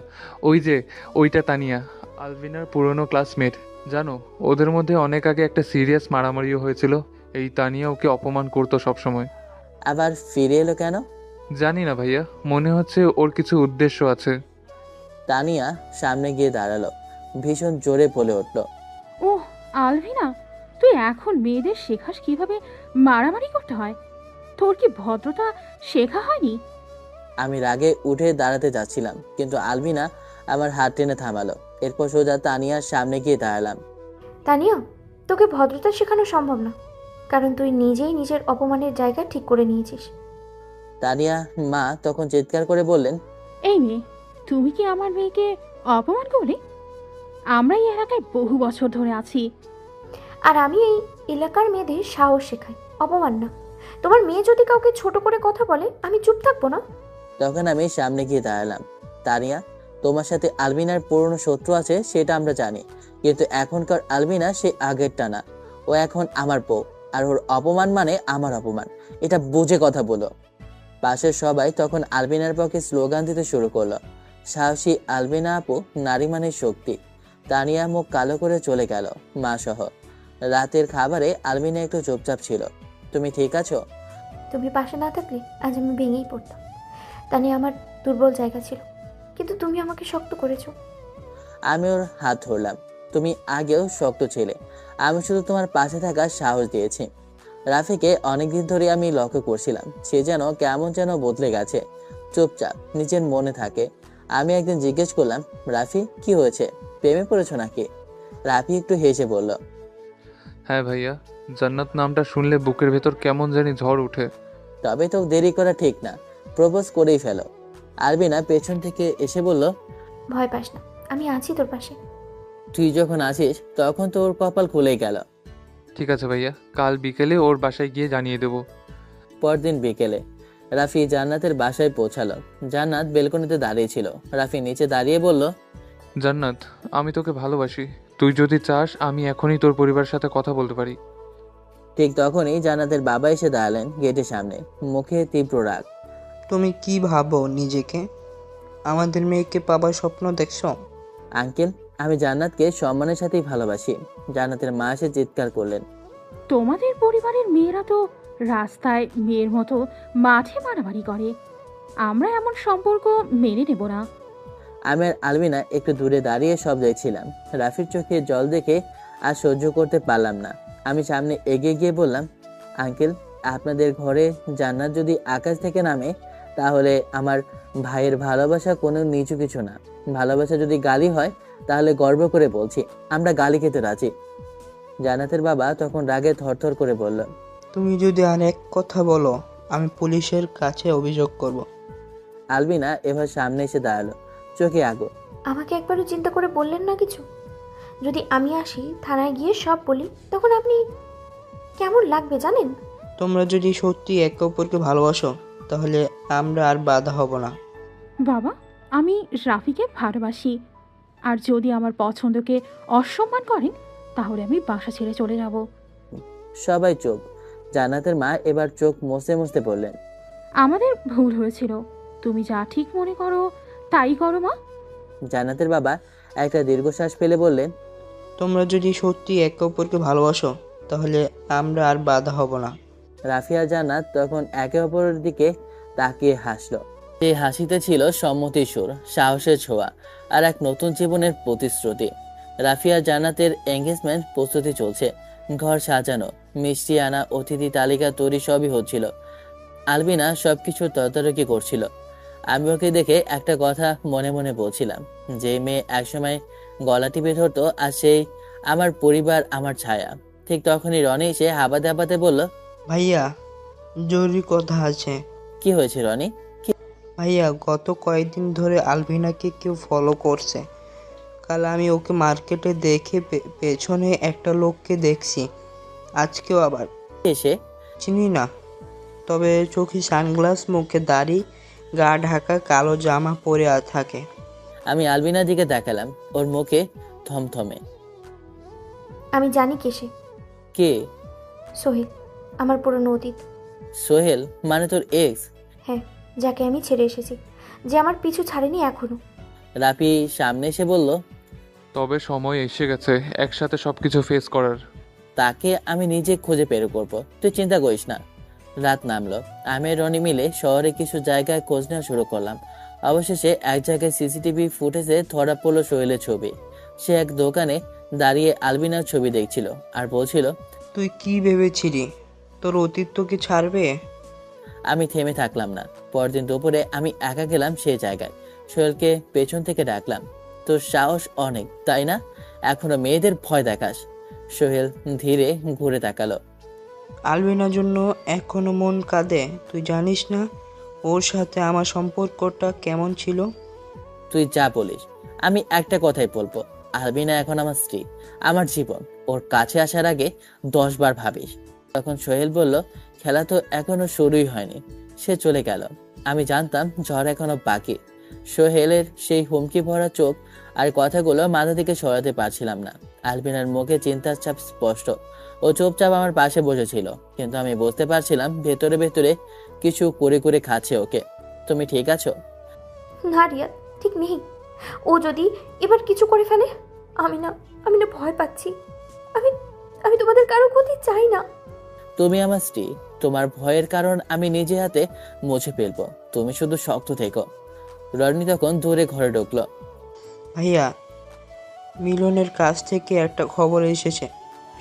ওইটা তানিয়া, আলভিনার পুরনো ক্লাসমেট। জানো, ওদের মধ্যে অনেক আগে একটা সিরিয়াস মারামারিও হয়েছিল। এই তানিয়া ওকে অপমান করতো সবসময়। আবার ফিরে এলো কেন? জানি না ভাইয়া, মনে হচ্ছে ওর কিছু উদ্দেশ্য আছে। তানিয়া সামনে গিয়ে দাঁড়ালো, ভীষণ জোরে বলে উঠল, ওহ আলভিনা, তুই এখন মেয়েদের শেখাস কিভাবে মারামারি করতে হয়? তোর কি ভদ্রতা শেখা হয়নি? আমি রাগে উঠে দাঁড়াতে যাচ্ছিলাম, কিন্তু আলবিনা আমার হাত টেনে থামালো। এরপর সোজা তানিয়ার সামনে গিয়ে দাঁড়ালাম। তানিয়া, তোকে ভদ্রতা শেখানো সম্ভব না, কারণ তুই নিজেই নিজের অপমানের জায়গা ঠিক করে নিয়েছিস। তানিয়া মা তখন চিৎকার করে বললেন, এই মেয়ে, তুমি কি আমার মেয়েকে অপমান করলে? আমরা এই এলাকায় বহু বছর ধরে আছি, আর আমি এই এলাকার মেয়েদের সাহস শেখাই, অপমান না। তোমার মেয়ে যদি কাউকে ছোট করে কথা বলে আমি চুপ থাকবো না। তখন আমি সামনে গিয়ে দাঁড়ালাম। তানিয়া, তোমার সাথে আলবিনার পুরনো শত্রু আছে সেটা আমরা জানি, কিন্তু এখনকার আলবিনা সে আগেরটা না। ও এখন আমার বউ, আর ওর অপমান মানে আমার অপমান, এটা বুঝে কথা বলো। পাশের সবাই তখন আলবিনার পক্ষে স্লোগান দিতে শুরু করলো, সাহসী আলবিনা আপু, নারী মানে শক্তি। তানিয়া মুখ কালো করে চলে গেল, মা সহ। রাতের খাবারে আলবিনা একটু চুপচাপ ছিল। তুমি ঠিক আছো? তুমি পাশে না থাকলে আজ আমি ভেঙেই পড়তাম। তানিয়া আমার দুর্বল জায়গা ছিল, কিন্তু তুমি আমাকে শক্ত করেছো। আমি ওর হাত ধরলাম। তুমি আগেও শক্ত ছিলে, আমি শুধু তোমার পাশে থাকার সাহস দিয়েছি। রাফিকে অনেকদিন ধরে আমি লক্ষ্য করছিলাম, সে যেন কেমন যেন বদলে গেছে, চুপচাপ নিজের মনে থাকে। আমি একদিন জিজ্ঞেস করলাম, রাফি কি হয়েছে, প্রেমে পড়েছো নাকি? রাফি একটু হেসে বলল, হ্যাঁ ভাইয়া, জান্নাত নামটা শুনলে বুকের ভেতর কেমন জানি ঝড় উঠে। তবে তো দেরি করা ঠিক না, প্রপোজ করেই ফেলো। আলবিনা পেছন থেকে এসে বলল, ভয় পাস না, আমি আছি তোর পাশে। তুই যখন আসিস তখন তো ওর কপাল খুলেই গেল। ঠিক আছে ভাইয়া, কাল বিকেলে ওর বাসায় গিয়ে জানিয়ে দেব। পরদিন বিকেলে রাফি জান্নাতের বাসায় পৌঁছালো। জান্নাত বেলকনিতে দাঁড়িয়ে ছিল। রাফি নিচে দাঁড়িয়ে বলল, জান্নাত, আমি তোকে ভালোবাসি। তুই যদি চাস আমি এখনই তোর পরিবারের সাথে কথা বলতে পারি। ঠিক তখনই জান্নাতের বাবা এসে দাঁড়ালেন গেটের সামনে, মুখে তীব্র রাগ। তুমি কি ভাবো নিজেকে? আমাদের মেয়েকে পাবার স্বপ্ন দেখছো? আঙ্কেল, আমি জান্নাতকে সম্মানের সাথেই ভালোবাসি। জান্নাতের মা এসে চিৎকার করলেন, তোমাদের পরিবারের মেয়েরা তো রাস্তায় মেয়ের মতো মাঠে মারামারি করে। আমরা এমন সম্পর্ক মেনে নেব না। আমি আর আলবিনা একটু দূরে দাঁড়িয়ে সব দেখছিলাম। রাফির চোখে জল দেখে আর সহ্য করতে পারলাম না। আমি সামনে এগিয়ে গিয়ে বললাম, আঙ্কেল, আপনাদের ঘরে জান্নাত যদি আকাশ থেকে নামে তাহলে আমার ভাইয়ের ভালোবাসা কোনো নিচু কিছু না। ভালোবাসা যদি গালি হয় তাহলে গর্ব করে বলছি আমরা গালি খেতে রাজি। জান্নাতের বাবা তখন রাগে থরথর করে বলল, তুমি যদি আর এক কথা বলো আমি পুলিশের কাছে অভিযোগ করব। আলবিনা এবার সামনে এসে দাঁড়ালো, চোখে আগুন। আমাকে একবারও চিন্তা করে বললেন না কিছু? যদি আমি আসি থানায় গিয়ে সব বলি তখন আপনি কেমন লাগবে জানেন? তোমরা যদি সত্যি একে অপরকে ভালোবাসো তাহলে আমরা আর বাধা হব না। বাবা, আমি রাফিকে ভালোবাসি, আর যদি আমার পছন্দকে অসম্মান করেন তাহলে আমি বাসা ছেড়ে চলে যাব। সবাই চোখ। জান্নাতের মা এবার চোখ মুছতে মুছতে বললেন, আমাদের ভুল হয়েছিল, তুমি যা ঠিক মনে করো তাই করো মা। জান্নাতের বাবা একটা দীর্ঘশ্বাস ফেলে বললেন, তোমরা যদি সত্যি একে অপরকে ভালোবাসো তাহলে আমরা আর বাধা হব না। রাফি আর জান্নাত তখন একে অপরের দিকে তাকিয়ে হাসলো। সেই হাসিতে ছিল সম্মতির সুর, সাহসের ছোঁয়া আর এক নতুন জীবনের প্রতিশ্রুতি। রাফি আর জান্নাতের এঙ্গেজমেন্ট প্রস্তুতি চলছে। ঘর সাজানো, মিষ্টি আনা, অতিথি তালিকা তৈরি সবই হচ্ছিল। আলবিনা সবকিছু তদারকি করছিল। আমি ওকে দেখে একটা কথা মনে মনে বলছিলাম, যে মেয়ে একসময় গলা টিপে ধরতো আর সেই আমার পরিবার, আমার ছায়া। ঠিক তখনই রনি এসে হাবাতে হাবাতে বলল, ভাইয়া, জরুরি কথা আছে। কি হয়েছে রনি? ভাইয়া, গত কয়েকদিন ধরে আলভিনাকে কেউ ফলো করছে। কাল আমি ওকে মার্কেটে দেখে পেছনে একটা লোককে দেখছি, আজকেও আবার। এসে চিনি না, তবে চোখে সানগ্লাস, মুখে দাড়ি, গা ঢাকা, কালো জামা পরে থাকে। আমি আলবিনার দিকে তাকালাম। ওর মুখে থমথমে। আমি জানি কে সে। কে? সোহেল, আমার পুরনো অতীত। সোহেল মানে তোর এক্স? হ্যাঁ, যাকে আমি ছেড়ে এসেছি, যে আমার পিছু ছাড়েনি এখনো। রাফি সামনে এসে বলল, তবে সময় এসে গেছে একসাথে সবকিছু ফেস করার। তাকে আমি নিজে খুঁজে বের করব, তুই চিন্তা করিস না। রাত নামলো। আমি আর রনি মিলে শহরে কিছু জায়গায় খোঁজ নেওয়া শুরু করলাম। অবশেষে এক জায়গায় সিসিটিভি ফুটেজে ধরা পড়লো সোহেলের ছবি। সে এক দোকানে দাঁড়িয়ে আলবিনার ছবি দেখছিল আর বলছিল, তুই কি ভেবেছিলি তোর অতীত তোকে ছাড়বে? আমি থেমে থাকলাম না। পরদিন দুপুরে আমি একা গেলাম সেই জায়গায়। সোহেলকে পেছন থেকে ডাকলাম, তোর সাহস অনেক, তাই না? এখনো মেয়েদের ভয় দেখাস? সোহেল ধীরে ঘুরে তাকালো। আলবিনার জন্য এখনো মন কাঁদে? তুই জানিস না ওর সাথে আমার সম্পর্কটা কেমন ছিল? তুই যা বলিস। আমি একটা কথাই বলবো, আলবিনা এখন আমার স্ত্রী, আমার জীবন। ওর কাছে আসার আগে 10 বার ভাবিস। তখন সোহেল বলল, খেলা তো এখনো শুরুই হয়নি। সে চলে গেল। আমি জানতাম ঝড় এখনো বাকি। সোহেলের সেই হুমকি ভরা চোখ আর কথাগুলো মাথা থেকে সরাতে পারছিলাম না। আলবিনার মুখে চিন্তার ছাপ স্পষ্ট। ও চুপচাপ আমার পাশে বসেছিল, কিন্তু আমি বুঝতে পারছিলাম ভেতরে ভেতরে কিছু করে করে খাচ্ছে ওকে। তুমি ঠিক আছো? না রিয়াদ, ঠিক নেই। ও যদি এবার কিছু করে ফেলে, আমি না ভয় পাচ্ছি। আমি আমি তোমাদের কারো ক্ষতি চাই না। তুমি আমার স্ত্রী, তোমার ভয়ের কারণ আমি নিজে হাতে মুছে ফেলবো। তুমি শুধু শক্ত থেকো। রনি তখন দূরে ঘরে ঢুকলো। ভাইয়া, মিলনের কাছ থেকে একটা খবর এসেছে।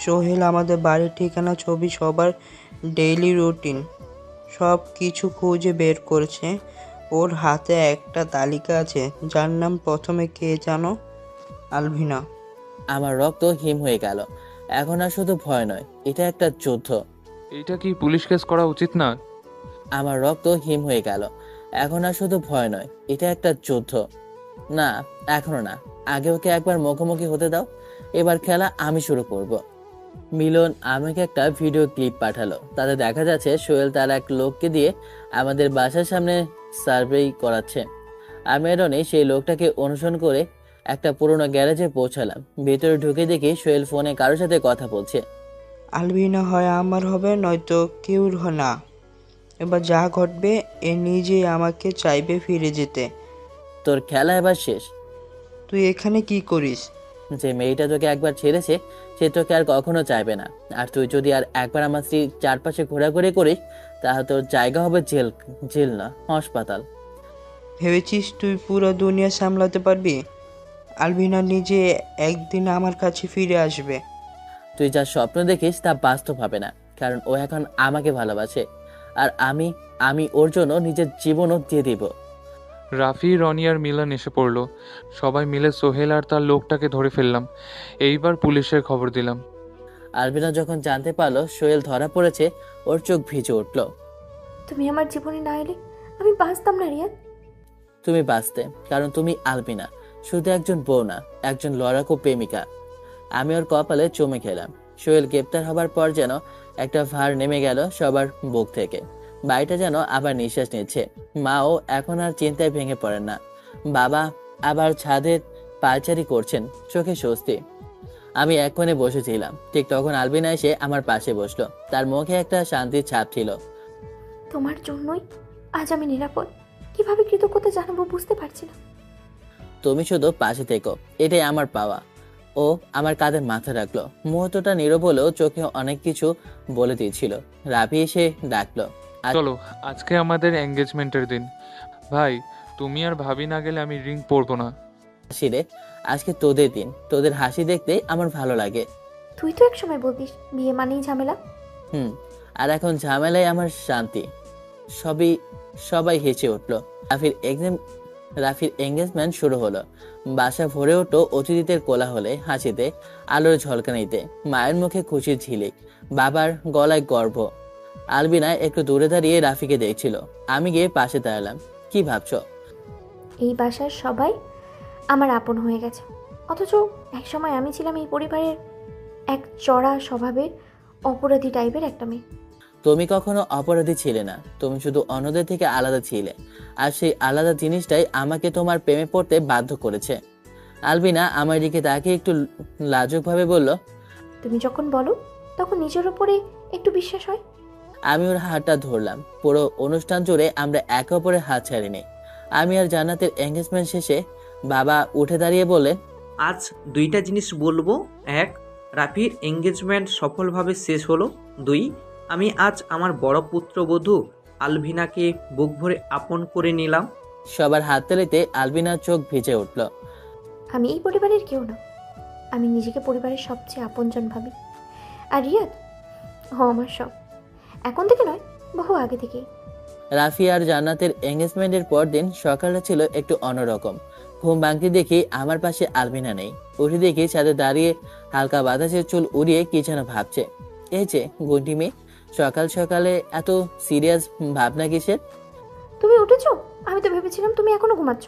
সোহেল আমাদের বাড়ির ঠিকানা, ছবি, সবার ডেইলি রুটিন সব কিছু খুঁজে বের করেছে। ওর হাতে একটা তালিকা আছে, যার নাম প্রথমে কে জানো? আলভিনা। আমার রক্ত হিম হয়ে গেল। এখন আর শুধু ভয় নয়, এটা একটা যুদ্ধ। এটা কি পুলিশ কেস করা উচিত না? আমার রক্ত হিম হয়ে গেল। এখন আর শুধু ভয় নয়, এটা একটা যুদ্ধ। না, এখনো না। আগে ওকে একবার মুখোমুখি হতে দাও, এবার খেলা আমি শুরু করব। মিলন আমাকে একটা ভিডিও ক্লিপ পাঠালো। তাতে দেখা যাচ্ছে সোহেল তার এক লোককে দিয়ে আমাদের বাসার সামনে সার্ভে করাচ্ছে। আমি রনি সেই লোকটাকে অনুসরণ করে একটা পুরোনো গ্যারেজে পৌঁছালাম। ভেতরে ঢুকে দেখি সোহেল ফোনে কারোর সাথে কথা বলছে। আলভিনা হয় আমার হবে, নয়তো কেউর না। এবার যা ঘটবে, এ নিজেই আমাকে চাইবে ফিরে যেতে। তোর খেলা এবার শেষ। তুই এখানে কি করিস? যে মেয়েটা তোকে একবার ছেড়েছে সে তোকে আর কখনো চাইবে না। আর তুই যদি আর একবার আমার স্ত্রীর চারপাশে ঘোরাঘুরি করিস তাহলে তোর জায়গা হবে জেল। জেল না, হাসপাতাল। ভেবেছিস তুই পুরো দুনিয়া সামলাতে পারবি? আলভিনা নিজে একদিন আমার কাছে ফিরে আসবে। তুই যা স্বপ্ন দেখিস তা বাস্তব হবে না, কারণ ও এখন আমাকে ভালোবাসে। আর আমি ওর জন্য নিজের জীবনও দিয়ে দিব। রাফি, রনি আর মিলন এসে পড়লো। সবাই মিলে সোহেল আর তার লোকটাকে ধরে ফেললাম। এইবার পুলিশের খবর দিলাম। আলবিনা যখন জানতে পারলো সোহেল ধরা পড়েছে, ওর চোখ ভিজে উঠল। তুমি আমার জীবনে না এলে আমি বাঁচতাম না রিয়াদ। তুমি বাঁচতে, কারণ তুমি আলবিনা শুধু একজন বউ না, একজন লড়াকু প্রেমিকা। আমি ওর কপালে চমে খেলাম। সোহেল গ্রেপ্তার হবার পর যেন একটা ভার নেমে গেল সবার বুক থেকে। বাড়িটা যেন আবার নিঃশ্বাস নিচ্ছে। মাও এখন আর চিন্তায় ভেঙে পড়েন না। বাবা আবার ছাদের পায়চারি করছেন, চোখে স্বস্তি। আমি এক কোণে বসেছিলাম, ঠিক তখন আলবিনা এসে আমার পাশে বসলো। তার মুখে একটা শান্তির ছাপ ছিল। তোমার জন্যই আজ আমি নিরাপদ। কিভাবে কৃতজ্ঞতা জানাবো বুঝতে পারছি না। তুমি শুধু পাশে থেকো, এটাই আমার পাওয়া। ও আমার কাঁধে মাথা রাখলো। মুহূর্তটা নীরব হলেও চোখে অনেক কিছু বলে দিয়েছিল। রাফি এসে ডাকলো, চলো, আজকে আমাদের এঙ্গেজমেন্টের দিন। ভাই, তুমি আর ভাবি না গেলে আমি রিং পরবো না। হাসি রে, আজকে তোদের দিন। তোদের হাসি দেখতে আমার ভালো লাগে। তুই তো একসময় বলতিস বিয়ে মানেই ঝামেলা। আর এখন ঝামেলায় আমার শান্তি। সবাই হেসে উঠলো। রাফির এঙ্গেজমেন্ট শুরু হলো। বাসা ভরে উঠলো অতিথিদের কোলাহলে, হাসিতে, আলোর ঝলকানিতে। মায়ের মুখে খুশির ঝিলিক, বাবার গলায় গর্ব। আলবিনা একটু দূরে দাঁড়িয়ে রাফিকে দেখছিল। আমি গিয়ে পাশে দাঁড়ালাম। কি ভাবছো? এই বাসার সবাই আমার আপন হয়ে গেছে, অথচ একসময় আমি ছিলাম এই পরিবারের এক চড়া স্বভাবের অপরাধী টাইপের একটা মেয়ে। তুমি কখনো অপরাধী ছিলে না, তুমি শুধু অন্যদের থেকে আলাদা ছিলে। আর সেই আলাদা জিনিসটাই আমাকে তোমার প্রেমে পড়তে বাধ্য করেছে। আলবিনা আমার দিকে তাকিয়ে একটু লাজুকভাবে বলল, তুমি যখন বলো তখন নিজের উপরে একটু বিশ্বাস হয়। আমি ওর হাতটা ধরলাম। পুরো অনুষ্ঠান জুড়ে আমরা একে অপরের হাত ছাড়িনি। আমি আর জান্নাতের এঙ্গেজমেন্ট শেষে বাবা উঠে দাঁড়িয়ে বললেন, আজ দুইটা জিনিস বলবো। এক, রাফির এঙ্গেজমেন্ট সফলভাবে শেষ হলো। দুই, আমি আজ আমার বড় পুত্রবধূ আলভিনাকে বুক ভরে আপন করে নিলাম। সবার হাততালিতে আলবিনার চোখ ভিজে উঠল। আমি এই পরিবারের কেউ না, আমি নিজেকে পরিবারের সবচেয়ে আপনজন ভাবি। আর রিয়াদ, ও আমার সব। এখন থেকে নয়, বহু আগে থেকেই। রাফি আর জান্নাতের এঙ্গেজমেন্টের পর দিন সকালটা ছিল একটু অন্যরকম। ঘুম ভাঙতে দেখি আমার পাশে আলবিনা নেই। উঠে দেখি ছাদে দাঁড়িয়ে হালকা বাতাসের চুল উড়িয়ে কি যেন ভাবছে। এই যে গুন্ডি মেয়ে, সকাল সকালে এত সিরিয়াস ভাবনা কিসের? তুমি উঠেছো? আমি তো ভেবেছিলাম তুমি এখনো ঘুমাচ্ছ।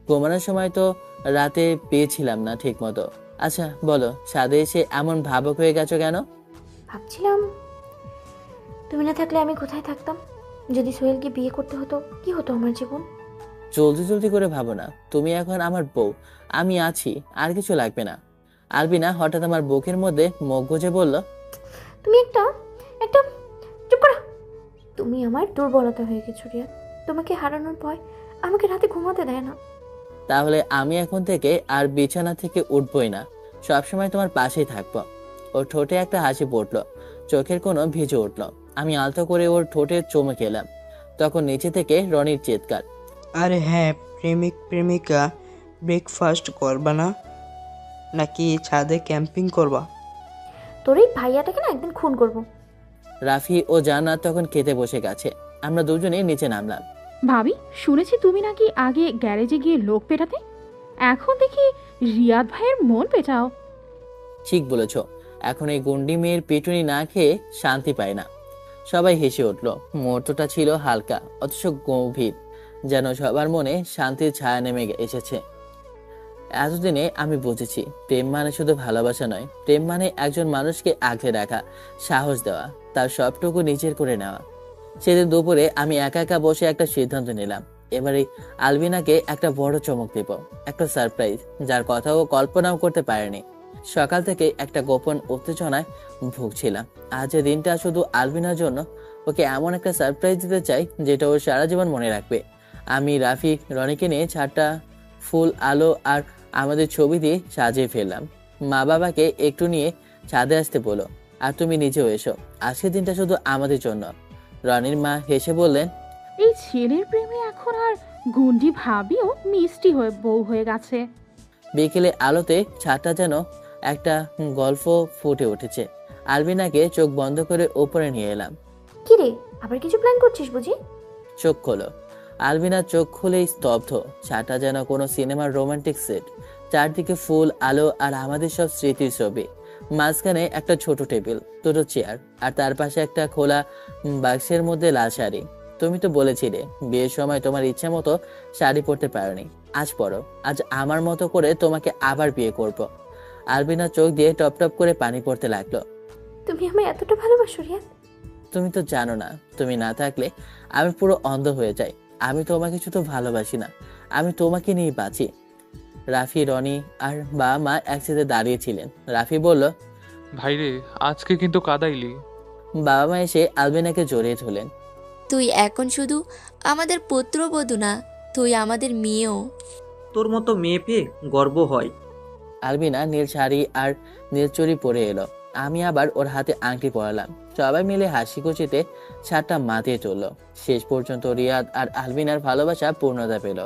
ঘুমানোর সময় তো রাতে পেয়েছিলাম না ঠিক মতো। আচ্ছা বলো, ছাদে এসে এমন ভাবুক হয়ে গেছো কেন? ভাবছিলাম তুমি না থাকলে আমি কোথায় থাকতাম। যদি সোহেলকে বিয়ে করতে হতো কি হতো আমার জীবন। জলদি জলদি করে ভাবো না, তুমি এখন আমার বউ, আমি আছি, আর কিছু লাগবে না। আলবিনা হঠাৎ আমার বুকের মধ্যে মুখ গুজে বলল, তুমি একটা চুপ করো। তুমি আমার দুর্বলতা হয়ে গেছো রিয়া। তোমাকে হারানোর ভয় আমাকে রাতে ঘুমাতে দেয় না। তাহলে আমি এখন থেকে আর বিছানা থেকে উঠবই না, সবসময় তোমার পাশেই থাকবো। ওর ঠোঁটে একটা হাসি পড়লো, চোখের কোনো ভিজে উঠলো। আমি আলতো করে ওর ঠোঁটে চুমু খেলাম। তখন নিচে থেকে রনির চিৎকার, আরে হ্যাঁ, প্রেমিক প্রেমিকা ব্রেকফাস্ট করবা না নাকি ছাদে ক্যাম্পিং করবা? তোর এই ভাইয়াটাকে না একদিন খুন করব। রাফি ও জান্নাত তখন খেতে বসে গেছে। আমরা দুজনেই নিচে নামলাম। ভাবি, শুনেছি তুমি নাকি আগে গ্যারেজে গিয়ে লোক পেটাতে, এখন দেখি রিয়াদ ভাইয়ের মন পেটাও। ঠিক বলেছ, এখন এই গুন্ডি মেয়ের পিটুনি না খেয়ে শান্তি পায় না। সবাই হেসে উঠল। মুহূর্তটা ছিল হালকা অথচ গভীর, যেন সবার মনে শান্তির ছায়া নেমে এসেছে। এতদিনে আমি বুঝেছি, প্রেম মানে শুধু ভালোবাসা নয়, প্রেম মানে একজন মানুষকে আগলে রাখা, সাহস দেওয়া, তার সবটুকু নিজের করে নেওয়া। সেদিন দুপুরে আমি একা একা বসে একটা সিদ্ধান্ত নিলাম। এবারে আলবিনাকে একটা বড় চমক দেব, একটা সারপ্রাইজ, যার কথা ও কল্পনাও করতে পারেনি। সকাল থেকে একটা গোপন উত্তেজনায় ভুগছিলাম। আজ এই দিনটা শুধু আলবিনার জন্য। ওকে এমন একটা সারপ্রাইজ দিতে চাই যেটা ও সারা জীবন মনে রাখবে। আমি রাফি রনিকে নিয়ে ছাদটা ফুল, আলো আর আমাদের ছবি দিয়ে সাজিয়ে ফেললাম। মা বাবাকে একটু নিয়ে ছাদে আসতে বলো, আর তুমি নিজেও এসো। আজকের দিনটা শুধু আমাদের জন্য। রনির মা হেসে বললেন, এই ছেলের প্রেমে এখন আর গুন্ডি ভাবিও মিষ্টি হয়ে বউ হয়ে গেছে। বিকেলে আলোতে ছাদটা যেন একটা গল্প ফুটে উঠেছে। আলবিনাকে চোখ বন্ধ করে উপরে নিয়ে এলাম। কি রে, আবার কিছু প্ল্যান করছিস বুঝি? চোখ খোলো। আলবিনা চোখ খুলেই স্তব্ধ। ছাদটা যেন কোনো সিনেমার রোমান্টিক সেট। চারদিকে ফুল, আলো আর আমাদের সব স্মৃতির ছবি। মাঝখানে একটা ছোট টেবিল, দুটো চেয়ার, আর তার পাশে একটা খোলা বাক্সের মধ্যে লাল শাড়ি। তুমি তো বলেছিলে বিয়ের সময় তোমার ইচ্ছা মতো শাড়ি পরতে পারোনি, আজ পরো। আজ আমার মতো করে তোমাকে আবার বিয়ে করব। আলবিনা চোখ দিয়ে টপ টপ করে পানি পড়তে লাগলো। তুমি আমায় এতটা ভালোবাসো রিয়াদ? তুমি তো জানো না, তুমি না থাকলে আমি পুরো অন্ধ হয়ে যাই। আমি তোমাকে শুধু ভালোবাসি না, আমি তোমাকে নিয়ে বাঁচি। রাফি, রনি আর বাবা মা একসাথে দাঁড়িয়েছিলেন। রাফি বলল, ভাইরে আজকে কিন্তু কাদাইলি। বাবা মা এসে আলবিনাকে জড়িয়ে ধরলেন। তুই এখন শুধু আমাদের পুত্রবধূ না, তুই আমাদের মেয়েও। তোর মতো মেয়ে পেয়ে গর্ব হয়। আলবিনা নীল শাড়ি আর নীল চুড়ি পরে এলো। আমি আবার ওর হাতে আংটি পরালাম। সবাই মিলে হাসি খুশিতে ছাদটা মাতিয়ে চললো। শেষ পর্যন্ত রিয়াদ আর আলবিনার ভালোবাসা পূর্ণতা পেল।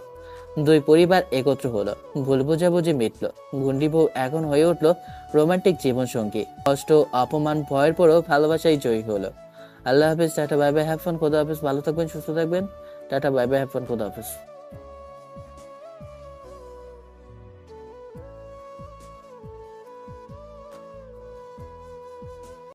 দুই পরিবার একত্র হলো, ভুল বোঝাবুঝি মিটল। গুন্ডি বউ এখন হয়ে উঠলো রোমান্টিক জীবনসঙ্গী। কষ্ট, অপমান, ভয়ের পরও ভালোবাসাই জয়ী হলো। আল্লাহ হাফিজ, tata bye bye, have fun, খোদা হাফিজ। ভালো থাকবেন, সুস্থ থাকবেন, tata bye bye, have fun, খোদা হাফিজ।